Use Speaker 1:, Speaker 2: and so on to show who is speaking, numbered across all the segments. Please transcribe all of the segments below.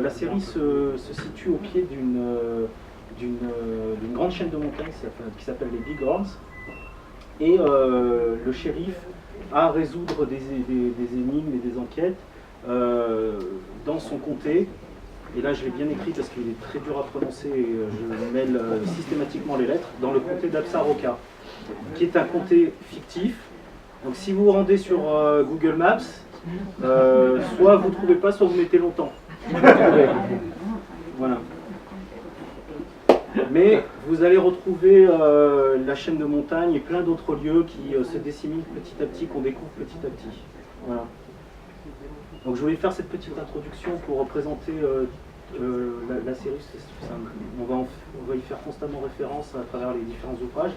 Speaker 1: La série se situe au pied d'une grande chaîne de montagnes qui s'appelle les Big Horns. Et le shérif a à résoudre des énigmes et des enquêtes dans son comté. Et là, je l'ai bien écrit parce qu'il est très dur à prononcer et je mêle systématiquement les lettres. Dans le comté d'Absaroka, qui est un comté fictif. Donc si vous vous rendez sur Google Maps, soit vous ne trouvez pas, soit vous mettez longtemps. Voilà. Mais vous allez retrouver la chaîne de montagne et plein d'autres lieux qui se disséminent petit à petit, qu'on découvre petit à petit. Voilà. Donc je voulais faire cette petite introduction pour représenter la série. On va y faire constamment référence à travers les différents ouvrages.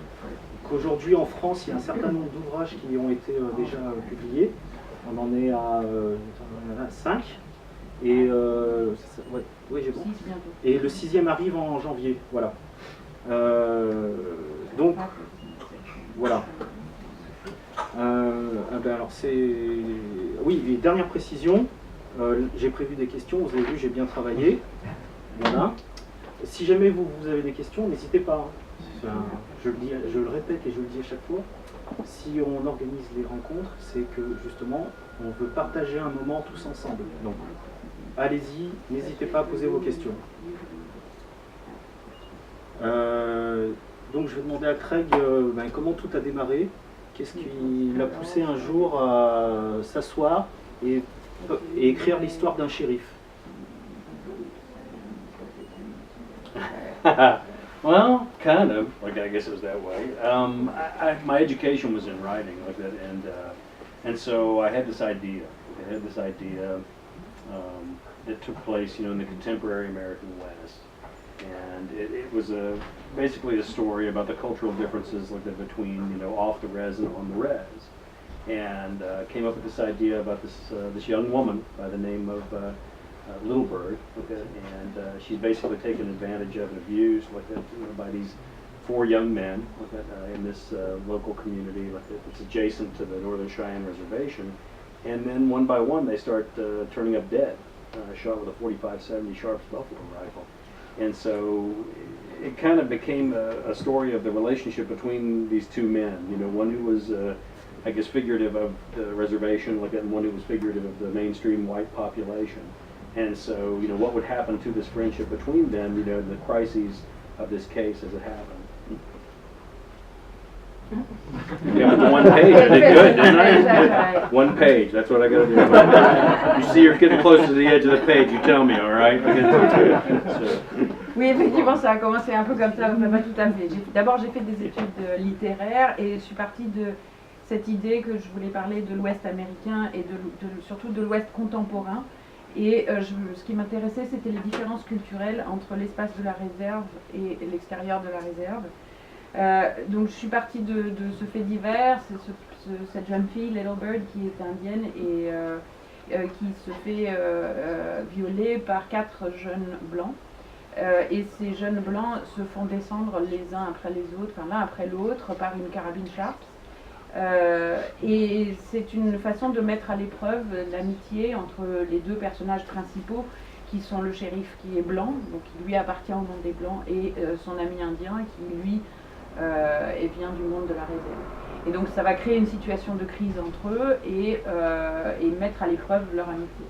Speaker 1: Qu'aujourd'hui en France, il y a un certain nombre d'ouvrages qui ont été déjà publiés. On en est à 5. Et ouais, oui, j'ai bon. Et le 6e arrive en janvier, voilà. Donc, voilà. Alors c'est... Oui, et dernière précision, j'ai prévu des questions, vous avez vu, j'ai bien travaillé. Voilà. Si jamais vous avez des questions, n'hésitez pas. Hein. Je le répète et je le dis à chaque fois. Si on organise les rencontres, c'est que justement, on veut partager un moment tous ensemble. Donc, allez-y, n'hésitez pas à poser vos questions. Donc je vais demander à Craig comment tout a démarré, qu'est-ce qui l'a poussé un jour à s'asseoir et écrire l'histoire d'un shérif.
Speaker 2: Well, kind of. Like I guess it was that way. My education was in writing, like that, and so I had this idea. That took place, in the contemporary American West, and it was basically a story about the cultural differences like that between off the res and on the res, and came up with this idea about this young woman by the name of Little Bird, okay, and she's basically taken advantage of and abused like that by these 4 young men like that, in this local community like that. It's adjacent to the Northern Cheyenne Reservation, and then one by one they start turning up dead. Shot with a .45-70 Sharps buffalo rifle, and so it kind of became a story of the relationship between these 2 men. One who was, I guess, figurative of the reservation, like that, and one who was figurative of the mainstream white population. And so, what would happen to this friendship between them? The crises of this case as it happened. Yeah, with the 1 page, I did good, didn't I? 1 page, that's what I gotta do. You see you're getting close to the edge of the page, you tell me, all right?
Speaker 3: Oui, effectivement, ça a commencé un peu comme ça, mais pas tout à fait. D'abord, j'ai fait des études littéraires et je suis partie de cette idée que je voulais parler de l'Ouest américain et surtout de l'Ouest contemporain. Et ce qui m'intéressait, c'était les différences culturelles entre l'espace de la réserve et l'extérieur de la réserve. Donc je suis partie de ce fait divers, cette jeune fille, Little Bird, qui est indienne et qui se fait violer par 4 jeunes blancs. Et ces jeunes blancs se font descendre les uns après les autres, enfin l'un après l'autre, par une carabine Sharps. Et c'est une façon de mettre à l'épreuve l'amitié entre les 2 personnages principaux, qui sont le shérif qui est blanc, donc qui lui appartient au monde des blancs, et son ami indien qui lui vient du monde de la réserve. Et donc ça va créer une situation de crise entre eux et mettre à l'épreuve leur amitié.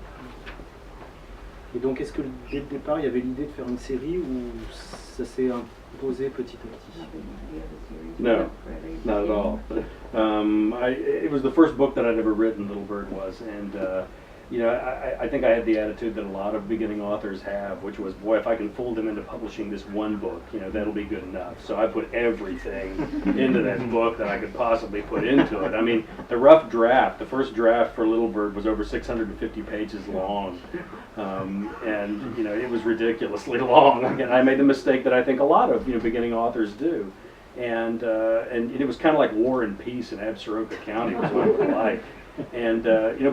Speaker 1: Et donc est-ce que dès le départ il y avait l'idée de faire une série ou ça s'est imposé petit à petit?
Speaker 2: No, not at all. It was the first book that I'd ever written, Little Bird was, and I think I had the attitude that a lot of beginning authors have, which was, boy, if I can fool them into publishing this 1 book, that'll be good enough. So I put everything into that book that I could possibly put into it. I mean, the rough draft, the first draft for Little Bird was over 650 pages long, and it was ridiculously long. Again, I made the mistake that I think a lot of beginning authors do, and it was kind of like War and Peace in Absaroka County was what it was like. And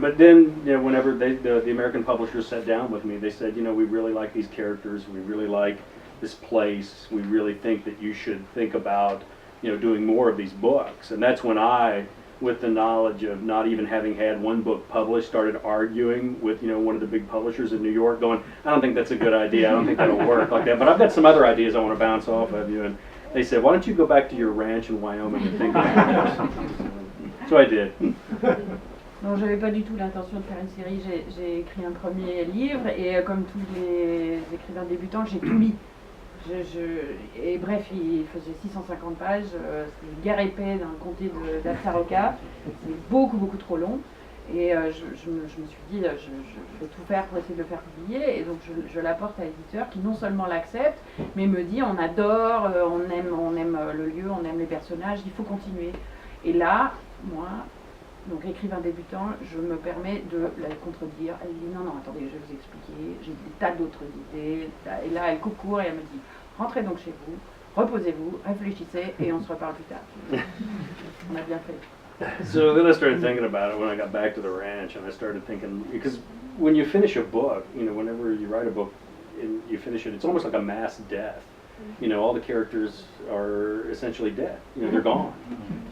Speaker 2: but then whenever the American publishers sat down with me, they said, we really like these characters, we really like this place, we really think that you should think about doing more of these books. And that's when I with the knowledge of not even having had one book published, started arguing with, you know, one of the big publishers in New York, going, I don't think that's a good idea, I don't think that'll work like that, but I've got some other ideas I want to bounce off of you. And they said, why don't you go back to your ranch in Wyoming and think about this? So I did.
Speaker 3: Non, j'avais pas du tout l'intention de faire une série. J'ai écrit un premier livre et comme tous les écrivains débutants, j'ai tout lu. Et bref, il faisait 650 pages, c'était guerre épais dans le comté d'Absaroka, c'était beaucoup trop long. Et je me suis dit, je vais tout faire pour essayer de le faire publier. Et donc je l'apporte à l'éditeur qui non seulement l'accepte, mais me dit on adore, on aime le lieu, on aime les personnages, il faut continuer. Et là, moi, donc écrivain débutant, je me permets de la contredire. Elle dit non, attendez, je vais vous expliquer, j'ai des tas d'autres idées. Et là, elle coupe court et elle me dit rentrez donc chez vous, reposez-vous, réfléchissez et on se reparle plus tard. On a bien fait.
Speaker 2: So then I started thinking about it when I got back to the ranch, and I started thinking, because when you finish a book, you know, whenever you write a book and you finish it, it's almost like a mass death. You know, all the characters are essentially dead. You know, they're gone.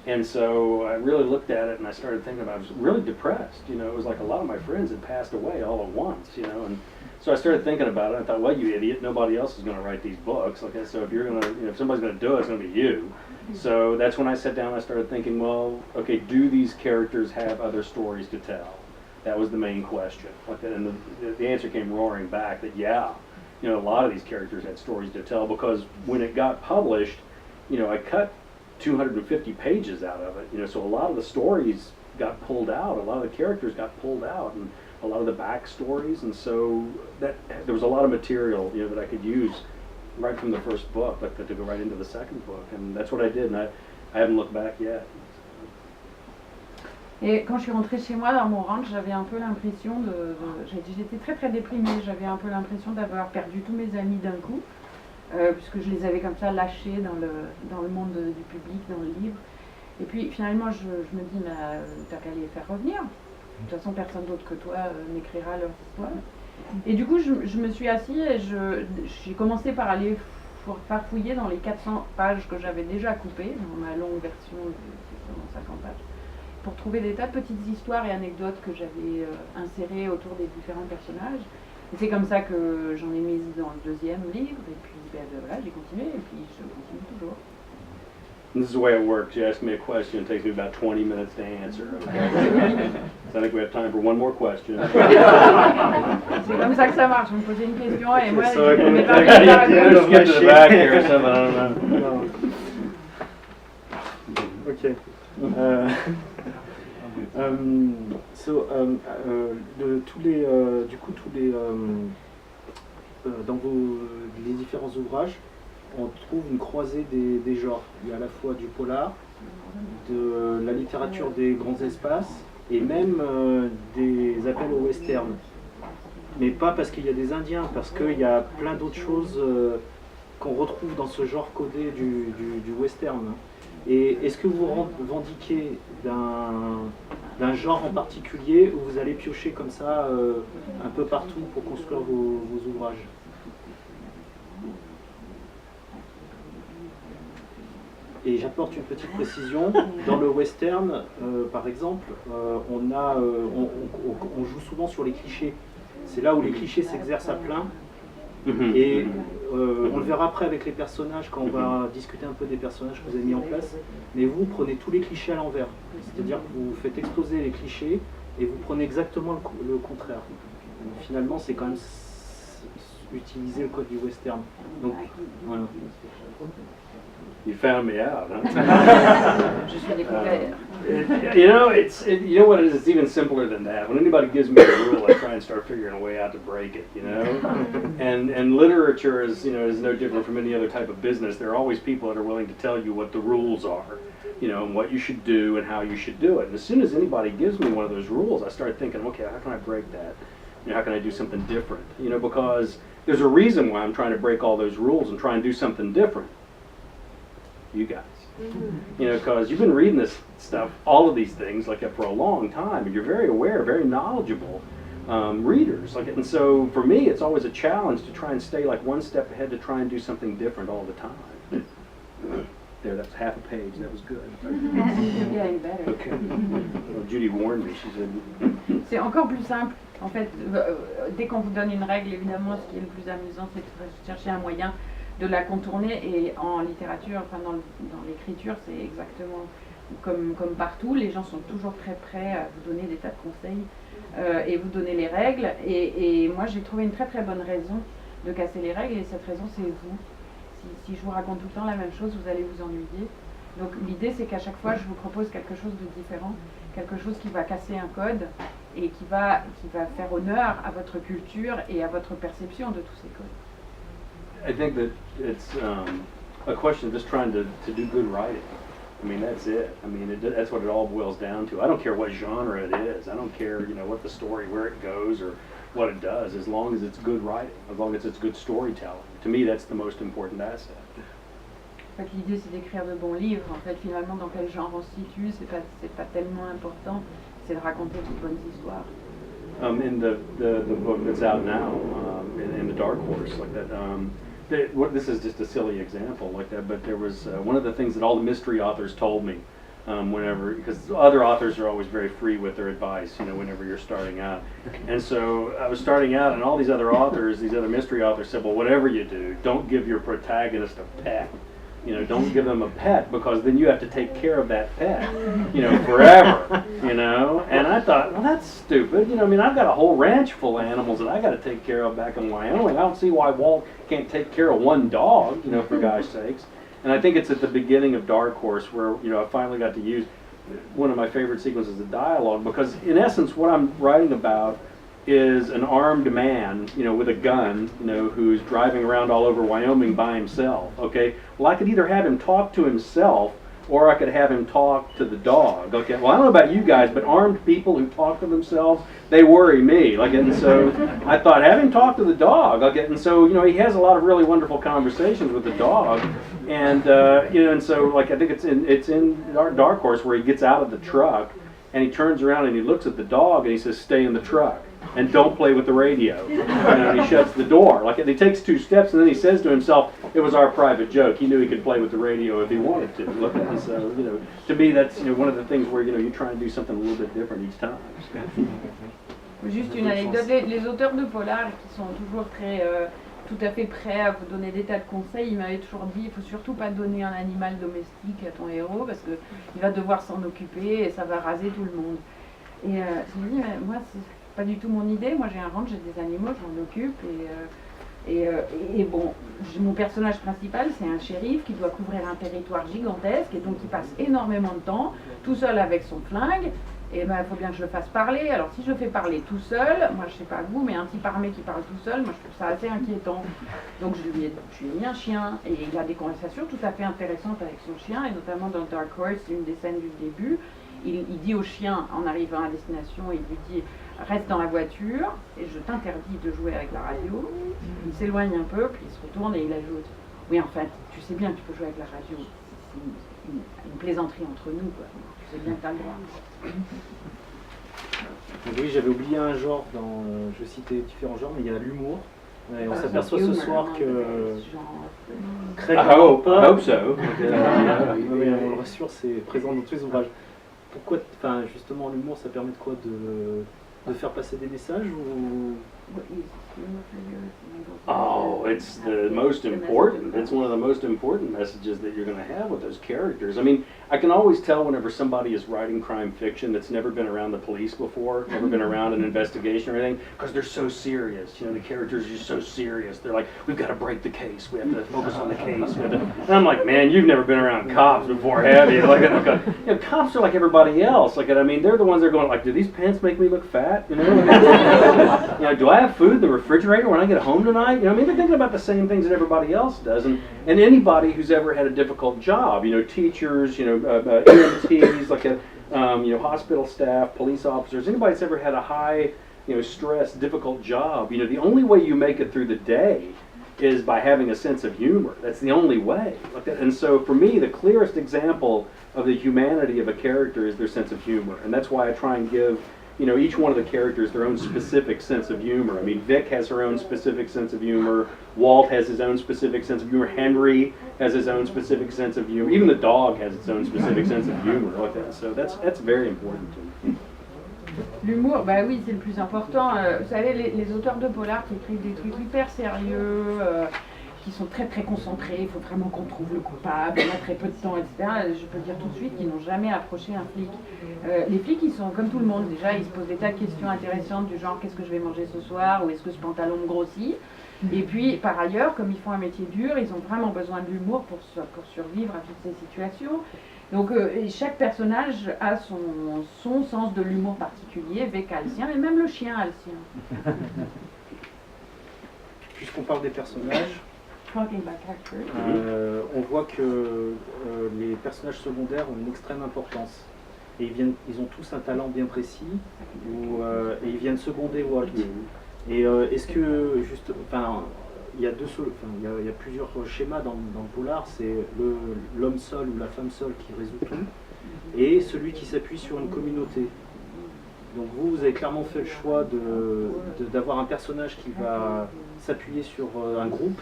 Speaker 2: And so I really looked at it and I started thinking about it. I was really depressed. You know, it was like a lot of my friends had passed away all at once, you know. And so I started thinking about it. I thought, well, you idiot, nobody else is going to write these books. Okay, so if you're going to, you know, if somebody's going to do it, it's going to be you. So that's when I sat down and I started thinking, well, okay, do these characters have other stories to tell? That was the main question. And the answer came roaring back that, yeah. You know, a lot of these characters had stories to tell, because when it got published, you know, I cut 250 pages out of it, you know, so a lot of the stories got pulled out, a lot of the characters got pulled out, and a lot of the backstories, and so that there was a lot of material, you know, that I could use right from the first book, like to go right into the second book, and that's what I did, and I haven't looked back yet.
Speaker 3: Et quand je suis rentrée chez moi dans mon ranch, j'avais un peu l'impression j'étais très déprimée, j'avais un peu l'impression d'avoir perdu tous mes amis d'un coup, puisque je les avais comme ça lâchés dans le monde du public, dans le livre. Et puis finalement je me dis, t'as qu'à les faire revenir, de toute façon personne d'autre que toi n'écrira leur histoire. Et du coup je me suis assise et j'ai commencé par aller farfouiller dans les 400 pages que j'avais déjà coupées, dans ma longue version de 650 pages. Pour trouver des tas de petites histoires et anecdotes que j'avais insérées autour des différents personnages. Et c'est comme ça que j'en ai mis dans le deuxième livre, et puis voilà, j'ai continué, et puis je continue toujours.
Speaker 2: This is the way it works. You ask me a question, it takes me about 20 minutes to answer. Okay? So I think we have time for one more question.
Speaker 3: C'est comme ça que ça marche, vous me posez une question, et moi,
Speaker 2: So
Speaker 3: je mets pas
Speaker 2: just get to the back here or something, I don't know.
Speaker 1: Okay. Dans les différents ouvrages, on trouve une croisée des genres. Il y a à la fois du polar, de la littérature des grands espaces et même des appels au western. Mais pas parce qu'il y a des Indiens, parce qu'il y a plein d'autres choses qu'on retrouve dans ce genre codé du western. Et est-ce que vous revendiquez d'un genre en particulier, ou vous allez piocher comme ça un peu partout pour construire vos ouvrages? Et j'apporte une petite précision, dans le western, par exemple, on joue souvent sur les clichés. C'est là où les clichés s'exercent à plein. Et on le verra après avec les personnages, quand on va discuter un peu des personnages que vous avez mis en place. Mais vous prenez tous les clichés à l'envers. C'est-à-dire que vous faites exploser les clichés et vous prenez exactement le contraire. Donc, finalement, c'est quand même utiliser le code du western. Donc, voilà.
Speaker 2: You found me out, huh?
Speaker 3: Je suis découvert.
Speaker 2: You know, you know what it is? It's even simpler than that. When anybody gives me a rule, I try and start figuring a way out to break it. You know, and literature is no different from any other type of business. There are always people that are willing to tell you what the rules are, you know, and what you should do and how you should do it. And as soon as anybody gives me one of those rules, I start thinking, okay, how can I break that? You know, how can I do something different? You know, because there's a reason why I'm trying to break all those rules and try and do something different. You guys, you know, because you've been reading this stuff, all of these things, like for a long time, and you're very aware, very knowledgeable readers. Like, and so for me, it's always a challenge to try and stay like one step ahead to try and do something different all the time. There, that's half a page. That was good.
Speaker 3: You're getting better.
Speaker 2: Okay. Well, Judy warned me. She said,
Speaker 3: C'est encore plus simple. En fait, dès qu'on vous donne une règle, évidemment, ce qui est le plus amusant, c'est de chercher un moyen de la contourner. Et en littérature, enfin dans l'écriture, c'est exactement comme partout. Les gens sont toujours très prêts à vous donner des tas de conseils et vous donner les règles. Et moi, j'ai trouvé une très très bonne raison de casser les règles. Et cette raison, c'est vous. Si je vous raconte tout le temps la même chose, vous allez vous ennuyer. Donc l'idée, c'est qu'à chaque fois, je vous propose quelque chose de différent, quelque chose qui va casser un code et qui va faire honneur à votre culture et à votre perception de tous ces codes.
Speaker 2: I think that it's a question of just trying to do good writing. I mean, that's it. I mean, that's what it all boils down to. I don't care what genre it is. I don't care, you know, what the story, where it goes, or what it does, as long as it's good writing, as long as it's good storytelling. To me, that's the most important asset.
Speaker 3: En fait, l'idée, c'est d'écrire de bons livres. En fait, finalement, dans quel genre on se situe, c'est pas tellement important. C'est de raconter de bonnes histoires.
Speaker 2: In the book that's out now, in the Dark Horse, like that. This is just a silly example like that, but there was one of the things that all the mystery authors told me whenever, because other authors are always very free with their advice, you know, whenever you're starting out. And so I was starting out, and all these other authors, these other mystery authors said, well, whatever you do, don't give your protagonist a pet. You know, don't give them a pet, because then you have to take care of that pet, you know, forever, you know. And I thought, well, that's stupid. You know, I mean, I've got a whole ranch full of animals that I got to take care of back in Wyoming. I don't see why Walt can't take care of one dog, you know, for God's sakes. And I think it's at the beginning of Dark Horse where, you know, I finally got to use one of my favorite sequences of dialogue, because in essence what I'm writing about is an armed man, you know, with a gun, you know, who's driving around all over Wyoming by himself, okay? Well, I could either have him talk to himself or I could have him talk to the dog, okay? Well, I don't know about you guys, but armed people who talk to themselves, they worry me, like, and so I thought, have him talk to the dog, okay? And so, you know, he has a lot of really wonderful conversations with the dog, and, you know, and so, like, I think it's in Dark Horse where he gets out of the truck, and he turns around and he looks at the dog and he says, stay in the truck. And don't play with the radio. And he shuts the door. Like, and he takes 2 steps, and then he says to himself, "It was our private joke. He knew he could play with the radio if he wanted to." Look at so, you know, to me, that's, you know, one of the things where, you know, you try and do something a little bit different each time.
Speaker 3: Juste une anecdote. Les auteurs de polar qui sont toujours très tout à fait prêts à vous donner des tas de conseils, ils m'avaient toujours dit, il faut surtout pas donner un animal domestique à ton héros parce que il va devoir s'en occuper et ça va raser tout le monde. Et je me dis, mais moi, c'est pas du tout mon idée. Moi, j'ai un ranch, j'ai des animaux, je m'en occupe. Et bon, mon personnage principal, c'est un shérif qui doit couvrir un territoire gigantesque et donc il passe énormément de temps tout seul avec son flingue. Et ben, il faut bien que je le fasse parler. Alors, si je le fais parler tout seul, moi, je sais pas vous, mais un type armé qui parle tout seul, moi, je trouve ça assez inquiétant. Donc, je lui ai mis un chien et il a des conversations tout à fait intéressantes avec son chien, et notamment dans Dark Horse, une des scènes du début. Il dit au chien, en arrivant à destination, il lui dit « Reste dans la voiture et je t'interdis de jouer avec la radio ». Il s'éloigne un peu, puis il se retourne et il ajoute « Oui, en fait, tu sais bien que tu peux jouer avec la radio. C'est une plaisanterie entre nous, quoi. Tu sais bien que tu as le droit. »
Speaker 1: Donc oui, j'avais oublié un genre dans... je citais différents genres, mais il y a l'humour. Et on s'aperçoit ce soir que... Craig
Speaker 2: I hope so.
Speaker 1: Oui, on le rassure, c'est présent dans tous les ouvrages. Pourquoi, enfin, justement, l'humour, ça permet de quoi, de faire passer des messages ou...
Speaker 2: Oh, it's the most important. It's one of the most important messages that you're going to have with those characters. I mean, I can always tell whenever somebody is writing crime fiction that's never been around the police before, never been around an investigation or anything, because they're so serious. You know, the characters are just so serious. They're like, we've got to break the case. We have to focus on the case. And I'm like, man, you've never been around cops before, have you? Like, you know, cops are like everybody else. Like, I mean, they're the ones that are going like, do these pants make me look fat? You know, do I have food in the refrigerator when I get home tonight? You know, I mean, they're thinking about the same things that everybody else does. And anybody who's ever had a difficult job, you know, teachers, you know, EMTs, like a, you know, hospital staff, police officers, anybody that's ever had a high, you know, stress, difficult job, you know, the only way you make it through the day is by having a sense of humor. That's the only way. Like that. And so for me, the clearest example of the humanity of a character is their sense of humor. And that's why I try and give you know, each one of the characters their own specific sense of humor. I mean, Vic has her own specific sense of humor. Walt has his own specific sense of humor. Henry has his own specific sense of humor. Even the dog has its own specific sense of humor like that. So that's very important to me.
Speaker 3: L'humour, bah oui, c'est le plus important. Vous savez, les auteurs de polar qui écrivent des trucs hyper sérieux, qui sont très très concentrés, il faut vraiment qu'on trouve le coupable, on a très peu de temps, etc. Je peux dire tout de suite qu'ils n'ont jamais approché un flic. Les flics, ils sont comme tout le monde, déjà, ils se posent des tas de questions intéressantes du genre qu'est-ce que je vais manger ce soir, ou est-ce que ce pantalon me grossit. Et puis, par ailleurs, comme ils font un métier dur, ils ont vraiment besoin de l'humour pour survivre à toutes ces situations. Donc, chaque personnage a son sens de l'humour particulier, Vic a le sien, et même le chien a le sien.
Speaker 1: Puisqu'on parle des personnages, on voit que les personnages secondaires ont une extrême importance. Et ils ont tous un talent bien précis, et ils viennent seconder Walt. Et est-ce que, il y a plusieurs schémas dans le polar, c'est l'homme seul ou la femme seule qui résout tout, et celui qui s'appuie sur une communauté. Donc vous avez clairement fait le choix d'avoir un personnage qui va s'appuyer sur un groupe,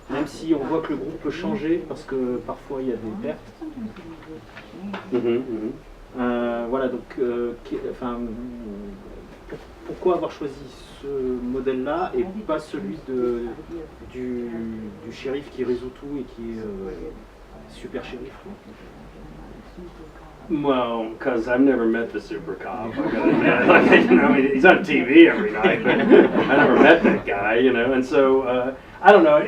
Speaker 1: même si on voit que le groupe peut changer, parce que parfois il y a des pertes. Voilà, donc pourquoi avoir choisi ce modèle-là et pas celui du shérif qui résout tout et qui est super shérif?
Speaker 2: Well, because I've never met the super cop. I gotta admit. Like, you know, I mean, he's on TV every night, but I never met that guy, you know. And so I don't know.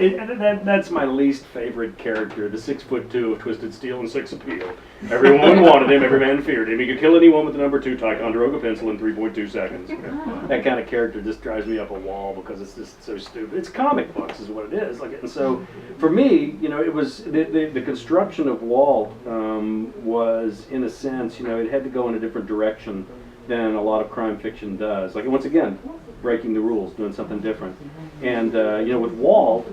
Speaker 2: That's my least favorite character, the 6'2" of Twisted Steel and Sex Appeal. Everyone wanted him. Every man feared him. He could kill anyone with the number 2 Ticonderoga pencil in 3.2 seconds. You know? That kind of character just drives me up a wall because it's just so stupid. It's comic books, is what it is. Like, and so, for me, you know, it was the construction of Walt was, in a sense, you know, it had to go in a different direction than a lot of crime fiction does. Like, once again, breaking the rules, doing something different. And you know, with Walt,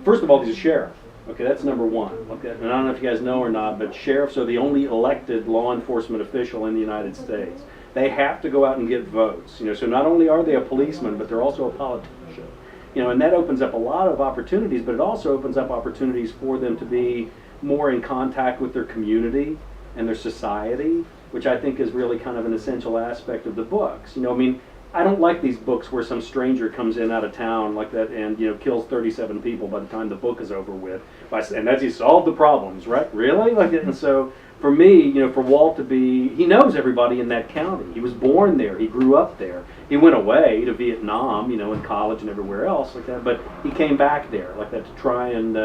Speaker 2: first of all, he's a sheriff. Okay, that's number one. Okay, and I don't know if you guys know or not, but sheriffs are the only elected law enforcement official in the United States. They have to go out and get votes. You know, so not only are they a policeman, but they're also a politician. You know, and that opens up a lot of opportunities, but it also opens up opportunities for them to be more in contact with their community and their society, which I think is really kind of an essential aspect of the books. You know, I mean, I don't like these books where some stranger comes in out of town like that and, you know, kills 37 people by the time the book is over with. And that's he solved the problems, right? Really? Like, and so for me, you know, for Walt to be, he knows everybody in that county. He was born there. He grew up there. He went away to Vietnam, you know, in college and everywhere else like that. But he came back there like that to try and,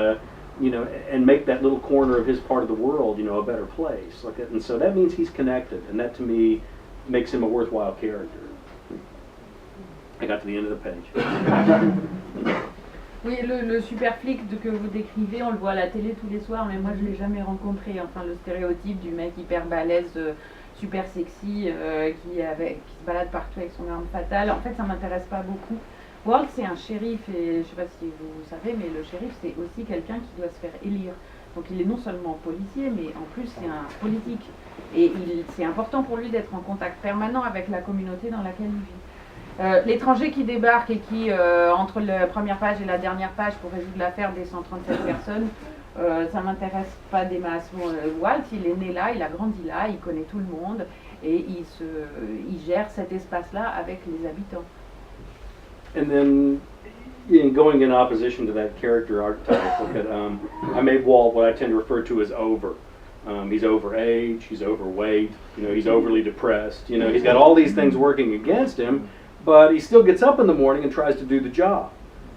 Speaker 2: you know, and make that little corner of his part of the world, you know, a better place like that. And so that means he's connected, and that to me makes him a worthwhile character. I got to the end of the page.
Speaker 3: Oui, le super flic que vous décrivez, on le voit à la télé tous les soirs, mais moi je ne l'ai jamais rencontré. Enfin, le stéréotype du mec hyper balèze, super sexy, qui se balade partout avec son arme fatale, en fait ça ne m'intéresse pas beaucoup. Walt, c'est un shérif, et je ne sais pas si vous savez, mais le shérif c'est aussi quelqu'un qui doit se faire élire. Donc il est non seulement policier, mais en plus c'est un politique. Et c'est important pour lui d'être en contact permanent avec la communauté dans laquelle il vit. L'étranger qui débarque et qui, entre la première page et la dernière page pour résoudre l'affaire des 137 personnes, ça ne m'intéresse pas des masses. Bon, Walt, il est né là, il a grandi là, il connaît tout le monde et il gère cet espace-là avec les habitants.
Speaker 2: And then, you know, going in opposition to that character archetype, look at, I made Walt what I tend to refer to as over. He's overage, he's overweight, you know, he's overly depressed, you know, he's got all these things working against him, but he still gets up in the morning and tries to do the job.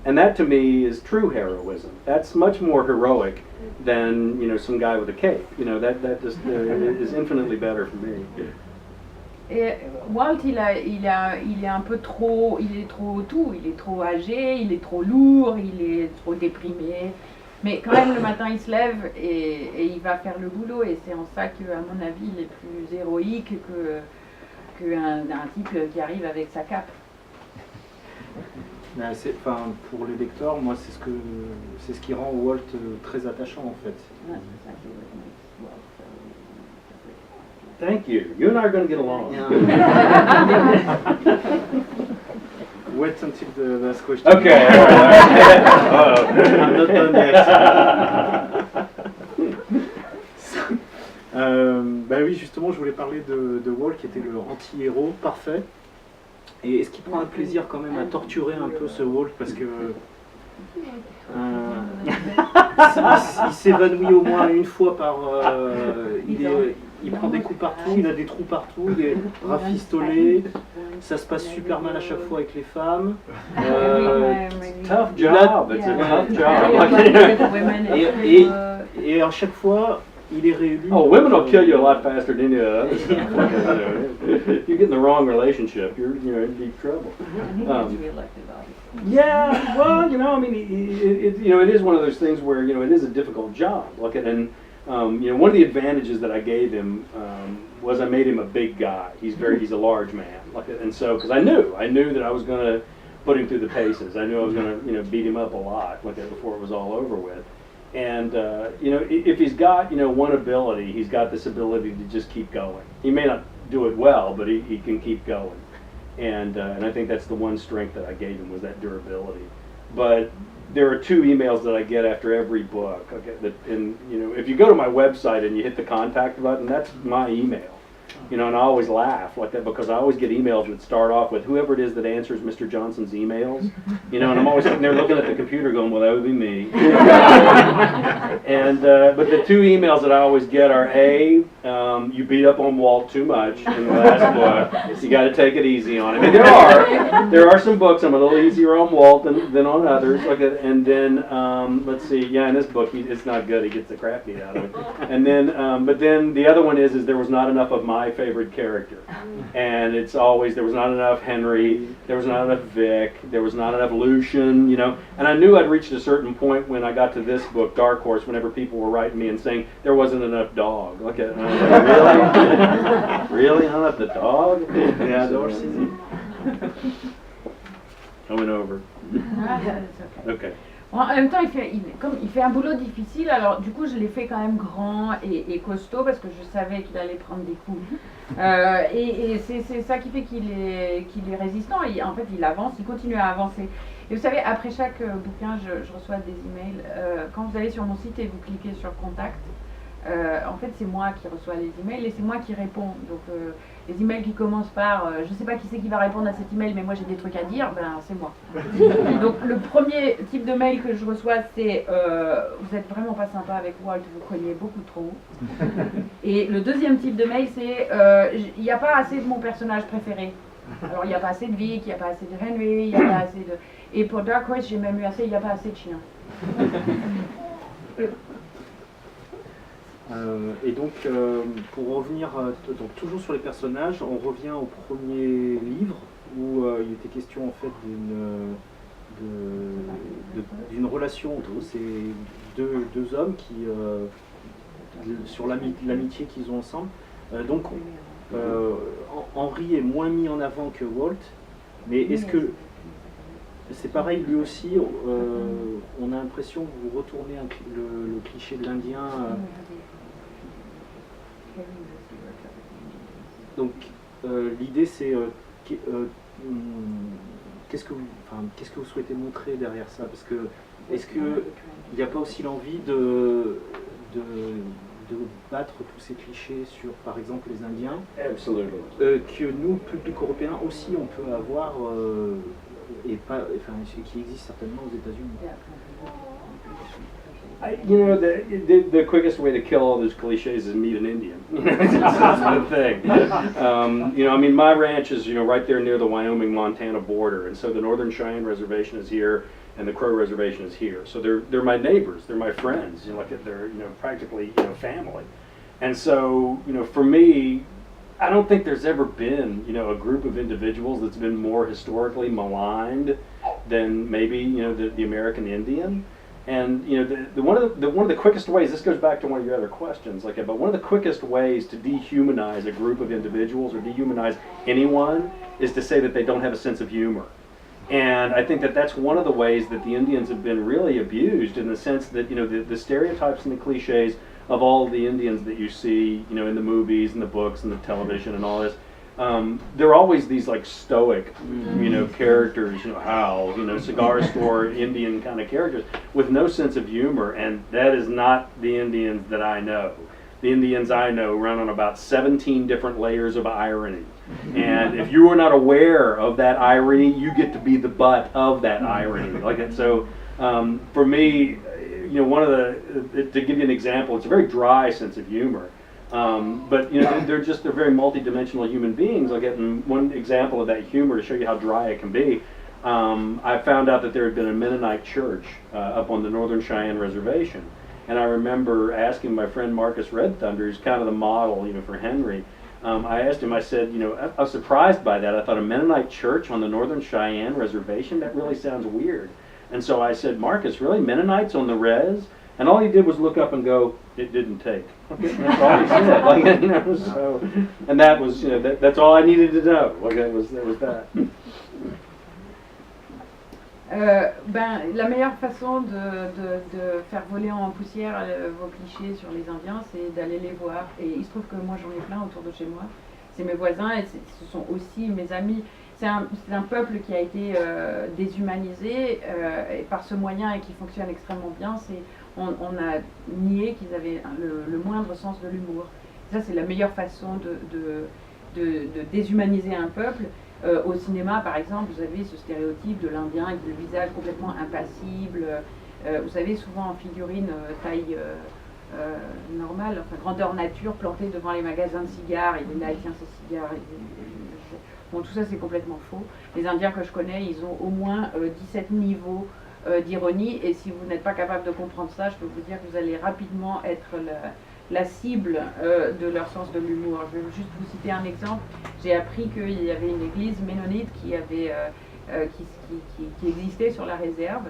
Speaker 2: And that to me is true heroism. That's much more heroic than, you know, some guy with a cape. You know, that just is infinitely better for me.
Speaker 3: Et Walt, il est un peu trop, il est trop tout, il est trop âgé, il est trop lourd, il est trop déprimé. Mais quand même, le matin, il se lève et il va faire le boulot. Et c'est en ça qu'à mon avis, il est plus héroïque qu'un type qui arrive avec sa cape.
Speaker 1: Pour les lecteurs, moi, c'est ce qui rend Walt très attachant, en fait.
Speaker 2: Thank you. You and I are going to get along.
Speaker 1: Wait until the last question.
Speaker 2: Okay. All right.
Speaker 1: I'm not done yet. Bah oui, justement, je voulais parler de Walt, qui était le anti-héros parfait. Et est-ce qu'il prend un plaisir quand même à torturer un peu ce Walt, parce que il s'évanouit au moins une fois par... il prend des coups partout, il a des trous partout, il est rafistolé, ça se passe super mal à chaque fois avec les femmes.
Speaker 2: Tough job. It's a tough job.
Speaker 1: Et à chaque fois, il est réélu.
Speaker 2: Oh, women will kill you a lot faster than any others. If you get in the wrong relationship, you're in deep trouble. Yeah, well, I mean, it is one of those things where it is a difficult job. Look at and. One of the advantages that I gave him was I made him a big guy. He's a large man, and so because I knew that I was going to put him through the paces. I knew I was going to beat him up a lot before it was all over with. And if he's got one ability, he's got this ability to just keep going. He may not do it well, but he can keep going. And I think that's the one strength that I gave him was that durability. But there are 2 emails that I get after every book. And if you go to my website and you hit the contact button, that's my email. And I always laugh like that because I always get emails that start off with whoever it is that answers Mr. Johnson's emails. And I'm always sitting there looking at the computer going, well, that would be me. And but the 2 emails that I always get are A, you beat up on Walt too much in the last book. You got to take it easy on him. And there are some books I'm a little easier on Walt than on others. And then let's see, in this book it's not good. He gets the crap beat out of him. And then but then the other one is there was not enough of my favorite character, and it's always there was not enough Henry, there was not enough Vic, there was not enough Lucian, and I knew I'd reached a certain point when I got to this book, Dark Horse, whenever people were writing me and saying there wasn't enough dog. Look at really not the dog?
Speaker 1: Yeah, the horse is
Speaker 2: I went over. Okay.
Speaker 3: Bon, en même temps, comme il fait un boulot difficile, alors du coup, je l'ai fait quand même grand et costaud parce que je savais qu'il allait prendre des coups. Et c'est ça qui fait qu'il est résistant. En fait, il avance, il continue à avancer. Et vous savez, après chaque bouquin, je reçois des emails. Quand vous allez sur mon site et vous cliquez sur Contact, en fait, c'est moi qui reçois les emails et c'est moi qui réponds. Donc, les emails qui commencent par je sais pas qui c'est qui va répondre à cet email, mais moi j'ai des trucs à dire, c'est moi. Donc, le premier type de mail que je reçois, c'est vous êtes vraiment pas sympa avec Walt, vous cognez beaucoup trop. Et le deuxième type de mail, c'est il n'y a pas assez de mon personnage préféré. Alors, il n'y a pas assez de Vic, il n'y a pas assez de Henry, il n'y a pas assez de. Et pour Dark Horse, j'ai même eu assez, il n'y a pas assez de chiens.
Speaker 1: Et donc, pour revenir donc, toujours sur les personnages, on revient au premier livre où il était question en fait d'une relation entre ces deux hommes qui, sur l'amitié qu'ils ont ensemble. Donc, Henry est moins mis en avant que Walt, mais est-ce que c'est pareil, lui aussi, on a l'impression que vous retournez le cliché de l'Indien. Donc l'idée c'est qu'est-ce que vous souhaitez montrer derrière ça, parce que est-ce qu'il n'y a pas aussi l'envie de battre tous ces clichés sur par exemple les Indiens, que nous, public européen aussi, on peut avoir et pas, enfin, qui existe certainement aux États-Unis.
Speaker 2: The quickest way to kill all those cliches is meet an Indian. That's the thing. I mean, my ranch is right there near the Wyoming-Montana border, and so the Northern Cheyenne Reservation is here, and the Crow Reservation is here. So they're my neighbors, they're my friends. They're practically family, and so for me, I don't think there's ever been a group of individuals that's been more historically maligned than maybe the American Indian. And one of the quickest ways, this goes back to one of your other questions, but one of the quickest ways to dehumanize a group of individuals or dehumanize anyone is to say that they don't have a sense of humor. And I think that that's one of the ways that the Indians have been really abused, in the sense that the stereotypes and the cliches of all the Indians that you see, you know, in the movies and the books and the television and all this, they're always these like stoic, you know, characters, you know, Hal, you know, cigar store Indian kind of characters with no sense of humor, and that is not the Indians that I know. The Indians I know run on about 17 different layers of irony. And if you are not aware of that irony, you get to be the butt of that irony. Like it, so for me, you know, one of the, to give you an example, it's a very dry sense of humor. But you know, they're very multi-dimensional human beings. I'll get one example of that humor to show you how dry it can be. I found out that there had been a Mennonite church up on the Northern Cheyenne Reservation. And I remember asking my friend Marcus Red Thunder, who's kind of the model, you know, for Henry. I asked him, I said, you know, I was surprised by that. I thought a Mennonite church on the Northern Cheyenne Reservation, that really sounds weird. And so I said, Marcus, really, Mennonites on the res? And all he did was look up and go, it didn't take. That's all he said. Like, you know, so, and that was, you know, that's all I needed to know. Like, that was that.
Speaker 3: La meilleure façon de faire voler en poussière vos clichés sur les Indiens, c'est d'aller les voir. Et il se trouve que moi j'en ai plein autour de chez moi. C'est mes voisins et ce sont aussi mes amis. C'est un peuple qui a été déshumanisé et par ce moyen et qui fonctionne extrêmement bien. On a nié qu'ils avaient le moindre sens de l'humour. Ça, c'est la meilleure façon de déshumaniser un peuple. Au cinéma, par exemple, vous avez ce stéréotype de l'Indien avec le visage complètement impassible. Vous savez, souvent en figurine taille normale, enfin grandeur nature, planté devant les magasins de cigares. Il est là, il tient ses cigares. Bon, tout ça, c'est complètement faux. Les Indiens que je connais, ils ont au moins 17 niveaux d'ironie. Et si vous n'êtes pas capable de comprendre ça, je peux vous dire que vous allez rapidement être la cible de leur sens de l'humour. Je vais juste vous citer un exemple. J'ai appris qu'il y avait une église ménonite qui existait sur la réserve.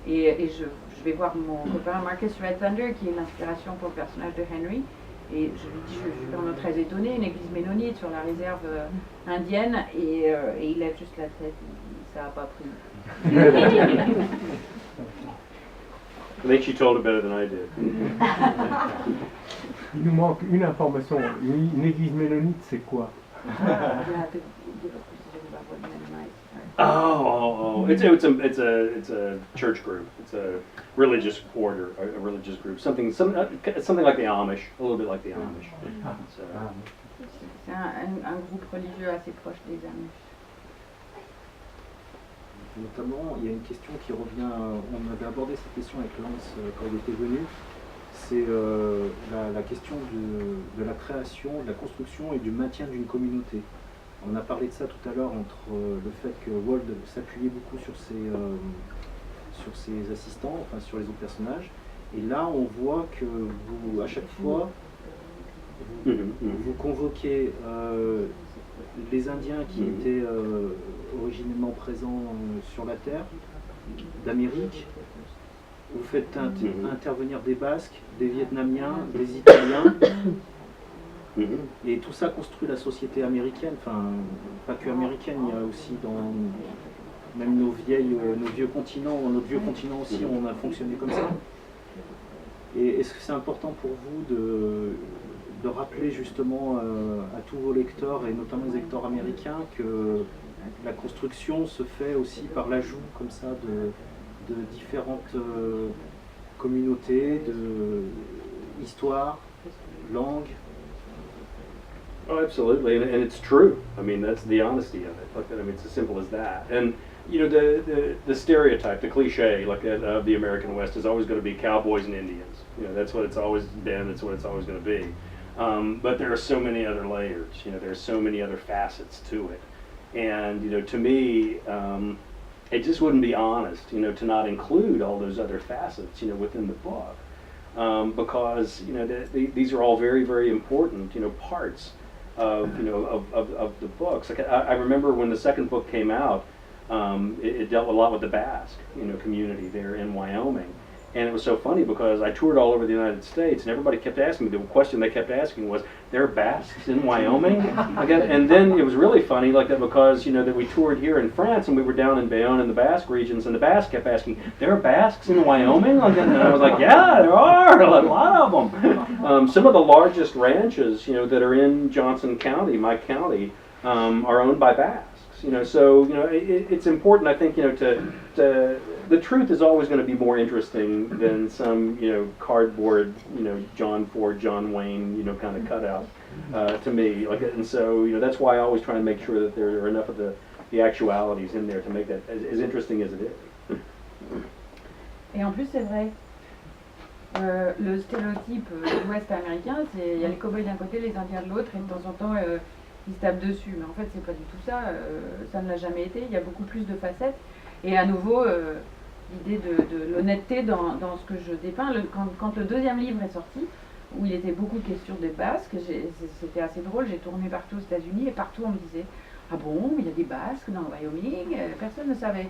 Speaker 3: Et je vais voir mon copain Marcus Red Thunder, qui est l'inspiration pour le personnage de Henry. Et je lui dis, je suis vraiment très étonnée, une église ménonite sur la réserve indienne. Et il lève juste la tête, ça n'a pas pris.
Speaker 2: I think she told it better than I did.
Speaker 4: Il nous manque une information. Une église ménonite, c'est quoi?
Speaker 2: It's a church group. It's a religious order, a religious group. Something like the Amish, a little bit like the Amish.
Speaker 3: C'est un groupe religieux assez proche des Amish.
Speaker 1: Notamment, il y a une question qui revient, on avait abordé cette question avec Lance quand il était venu, c'est la question de la création, de la construction et du maintien d'une communauté. On a parlé de ça tout à l'heure entre le fait que Wald s'appuyait beaucoup sur ses assistants, enfin sur les autres personnages, et là on voit que vous, à chaque fois, vous convoquez les Indiens qui étaient originellement présents sur la Terre, d'Amérique. Vous faites intervenir des Basques, des Vietnamiens, des Italiens. Et tout ça construit la société américaine, enfin pas que américaine, il y a aussi dans même nos vieux continents, notre vieux continent aussi, on a fonctionné comme ça. Et est-ce que c'est important pour vous de rappeler justement à tous vos lecteurs, et notamment les lecteurs américains, que la construction se fait aussi par l'ajout comme ça de différentes communautés, histoires, langues?
Speaker 2: Oh, absolutely, and it's true. I mean, that's the honesty of it. Like, I mean, it's as simple as that. And you know, the stereotype, the cliche, like of the American West is always going to be cowboys and Indians. You know, that's what it's always been. That's what it's always going to be. But there are so many other layers. You know, there's so many other facets to it. And you know, to me, it just wouldn't be honest, you know, to not include all those other facets, you know, within the book, because you know these are all very, very important, you know, parts of of the books. Like I remember when the second book came out, it dealt a lot with the Basque, you know, community there in Wyoming, And it was so funny because I toured all over the United States, and everybody kept asking me, the question they kept asking was, there are Basques in Wyoming? And then it was really funny like that because, that we toured here in France, and we were down in Bayonne in the Basque regions, and the Basques kept asking, there are Basques in Wyoming? And I was like, yeah, there are, a lot of them. Some of the largest ranches, that are in Johnson County, my county, are owned by Basques. So it's important, I think, the truth is always going to be more interesting than some, cardboard, John Ford, John Wayne, kind of cutout to me. And so, that's why I always try and make sure that there are enough of the actualities in there to make that as interesting as it is.
Speaker 3: Et en plus, c'est vrai. Le stéréotype de l'Ouest américain, c'est il y a les cow-boys d'un côté, les Indiens de l'autre, et de temps en temps, ils se tapent dessus. Mais en fait, c'est pas du tout ça. Ça ne l'a jamais été. Il y a beaucoup plus de facettes. Et à nouveau, l'idée de l'honnêteté dans ce que je dépeins. Quand le deuxième livre est sorti, où il était beaucoup question des Basques, c'était assez drôle. J'ai tourné partout aux États-Unis et partout on me disait « Ah bon, il y a des Basques dans le Wyoming ?» Personne ne savait.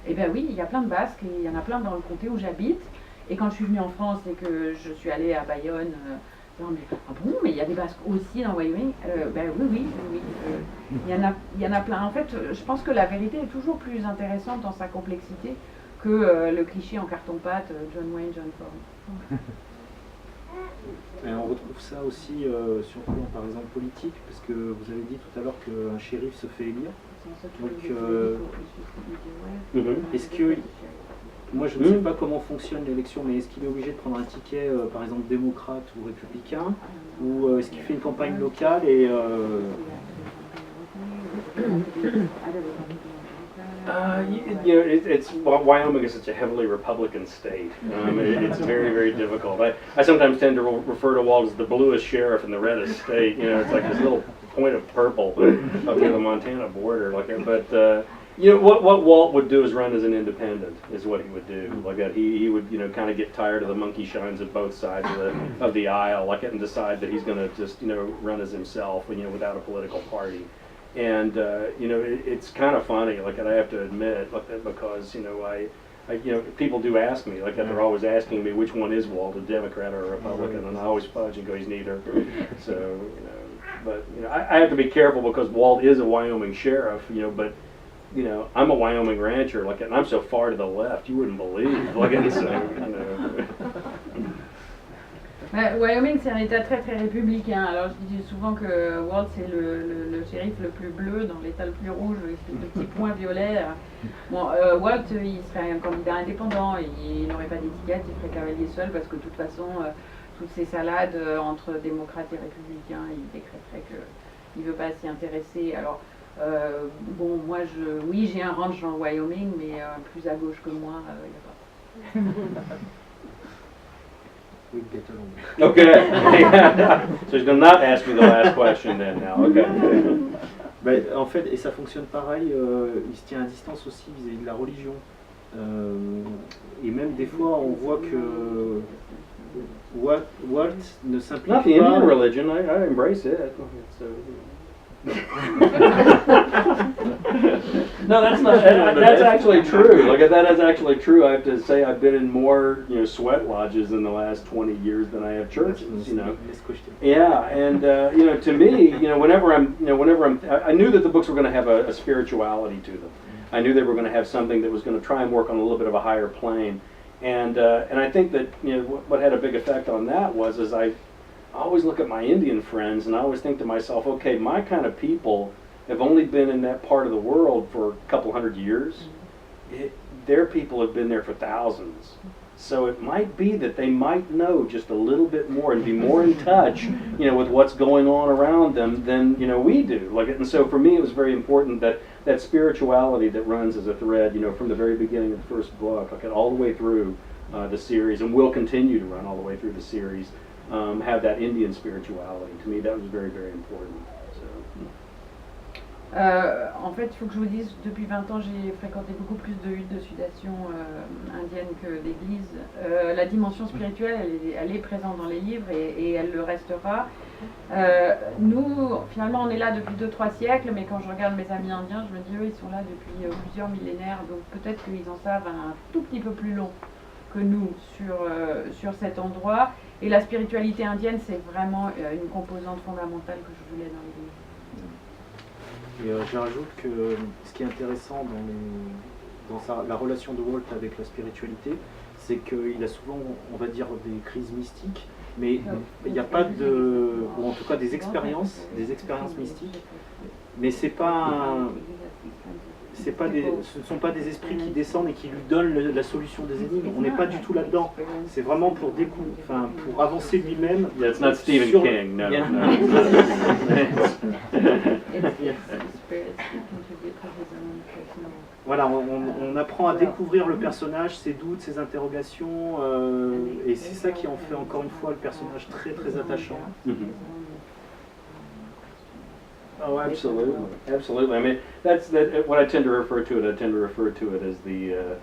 Speaker 3: Eh bien oui, il y a plein de Basques et il y en a plein dans le comté où j'habite. Et quand je suis venue en France et que je suis allée à Bayonne, on me dit « Ah bon, mais il y a des Basques aussi dans le Wyoming ?» Ben oui. Il y en a plein. En fait, je pense que la vérité est toujours plus intéressante dans sa complexité que le cliché en carton-pâte, John Wayne, John Ford.
Speaker 1: Et on retrouve ça aussi sur le plan, par exemple, politique, parce que vous avez dit tout à l'heure qu'un shérif se fait élire. Donc, est-ce que, moi je ne sais pas comment fonctionne l'élection, mais est-ce qu'il est obligé de prendre un ticket, par exemple, démocrate ou républicain, ou est-ce qu'il fait une campagne locale et...
Speaker 2: Wyoming is such a heavily Republican state. It's very, very difficult. I sometimes tend to refer to Walt as the bluest sheriff in the reddest state. It's like this little point of purple up near the Montana border. But what Walt would do is run as an independent, is what he would do. Like that, he would kind of get tired of the monkey shines of both sides of the aisle, and decide that he's going to just run as himself, without a political party. And it's kind of funny, I have to admit, because people do ask me, they're always asking me which one is Walt, a Democrat or a Republican, and I always fudge and go, he's neither. So, but I have to be careful because Walt is a Wyoming sheriff, but I'm a Wyoming rancher, and I'm so far to the left, you wouldn't believe.
Speaker 3: Wyoming, c'est un état très très républicain. Alors je dis souvent que Walt c'est le shérif le plus bleu dans l'état le plus rouge, le petit point violet. Bon, Walt il serait un candidat indépendant, il n'aurait pas d'étiquette, il ferait cavalier seul parce que de toute façon toutes ces salades entre démocrates et républicains, il décréterait qu'il ne veut pas s'y intéresser. Alors bon, moi oui j'ai un ranch en Wyoming, mais plus à gauche que moi, il n'y a pas.
Speaker 2: Okay. So he's going to not ask me the last question then now. Okay.
Speaker 1: Ben, en fait, et ça fonctionne pareil, il se tient à distance aussi vis-à-vis de la religion. Et même des fois, on voit que Walt ne s'implique pas...
Speaker 2: Not the Indian religion, I embrace it. No, that's not. That's actually true. That is actually true. I have to say, I've been in more, sweat lodges in the last 20 years than I have churches. Yeah, and to me, whenever I'm, I knew that the books were going to have a spirituality to them. I knew they were going to have something that was going to try and work on a little bit of a higher plane, and I think that what had a big effect on that was I always look at my Indian friends and I always think to myself, okay, my kind of people have only been in that part of the world for a couple hundred years. Their people have been there for thousands. So it might be that they might know just a little bit more and be more in touch, with what's going on around them than, we do. And so for me it was very important that spirituality that runs as a thread, from the very beginning of the first book, all the way through the series, and will continue to run all the way through the series. Have that Indian spirituality. To me, that was very, very important. So.
Speaker 3: En fait, il faut que je vous dise, depuis 20 ans, j'ai fréquenté beaucoup plus de huttes de sudation indiennes que d'églises. La dimension spirituelle, elle est présente dans les livres et elle le restera. Nous, finalement, on est là depuis 2-3 siècles, mais quand je regarde mes amis indiens, je me dis, eux, ils sont là depuis plusieurs millénaires, donc peut-être qu'ils en savent un tout petit peu plus long que nous sur cet endroit. Et la spiritualité indienne, c'est vraiment une composante fondamentale que je voulais dans les livres.
Speaker 1: Et je rajoute que ce qui est intéressant dans la relation de Walt avec la spiritualité, c'est qu'il a souvent, on va dire, des crises mystiques, mais il n'y a pas de, ou en tout cas des expériences mystiques, mais ce ne sont pas des esprits qui descendent et qui lui donnent la solution des énigmes. On n'est pas du tout là-dedans. C'est vraiment pour pour avancer lui-même.
Speaker 2: Yeah, it's not Stephen King. No,
Speaker 1: Yeah.
Speaker 2: no.
Speaker 1: Voilà, on apprend à découvrir le personnage, ses doutes, ses interrogations, et c'est ça qui en fait encore une fois le personnage très très attachant.
Speaker 2: Oh, absolutely, absolutely. I mean, that's what I tend to refer to it. I tend to refer to it as the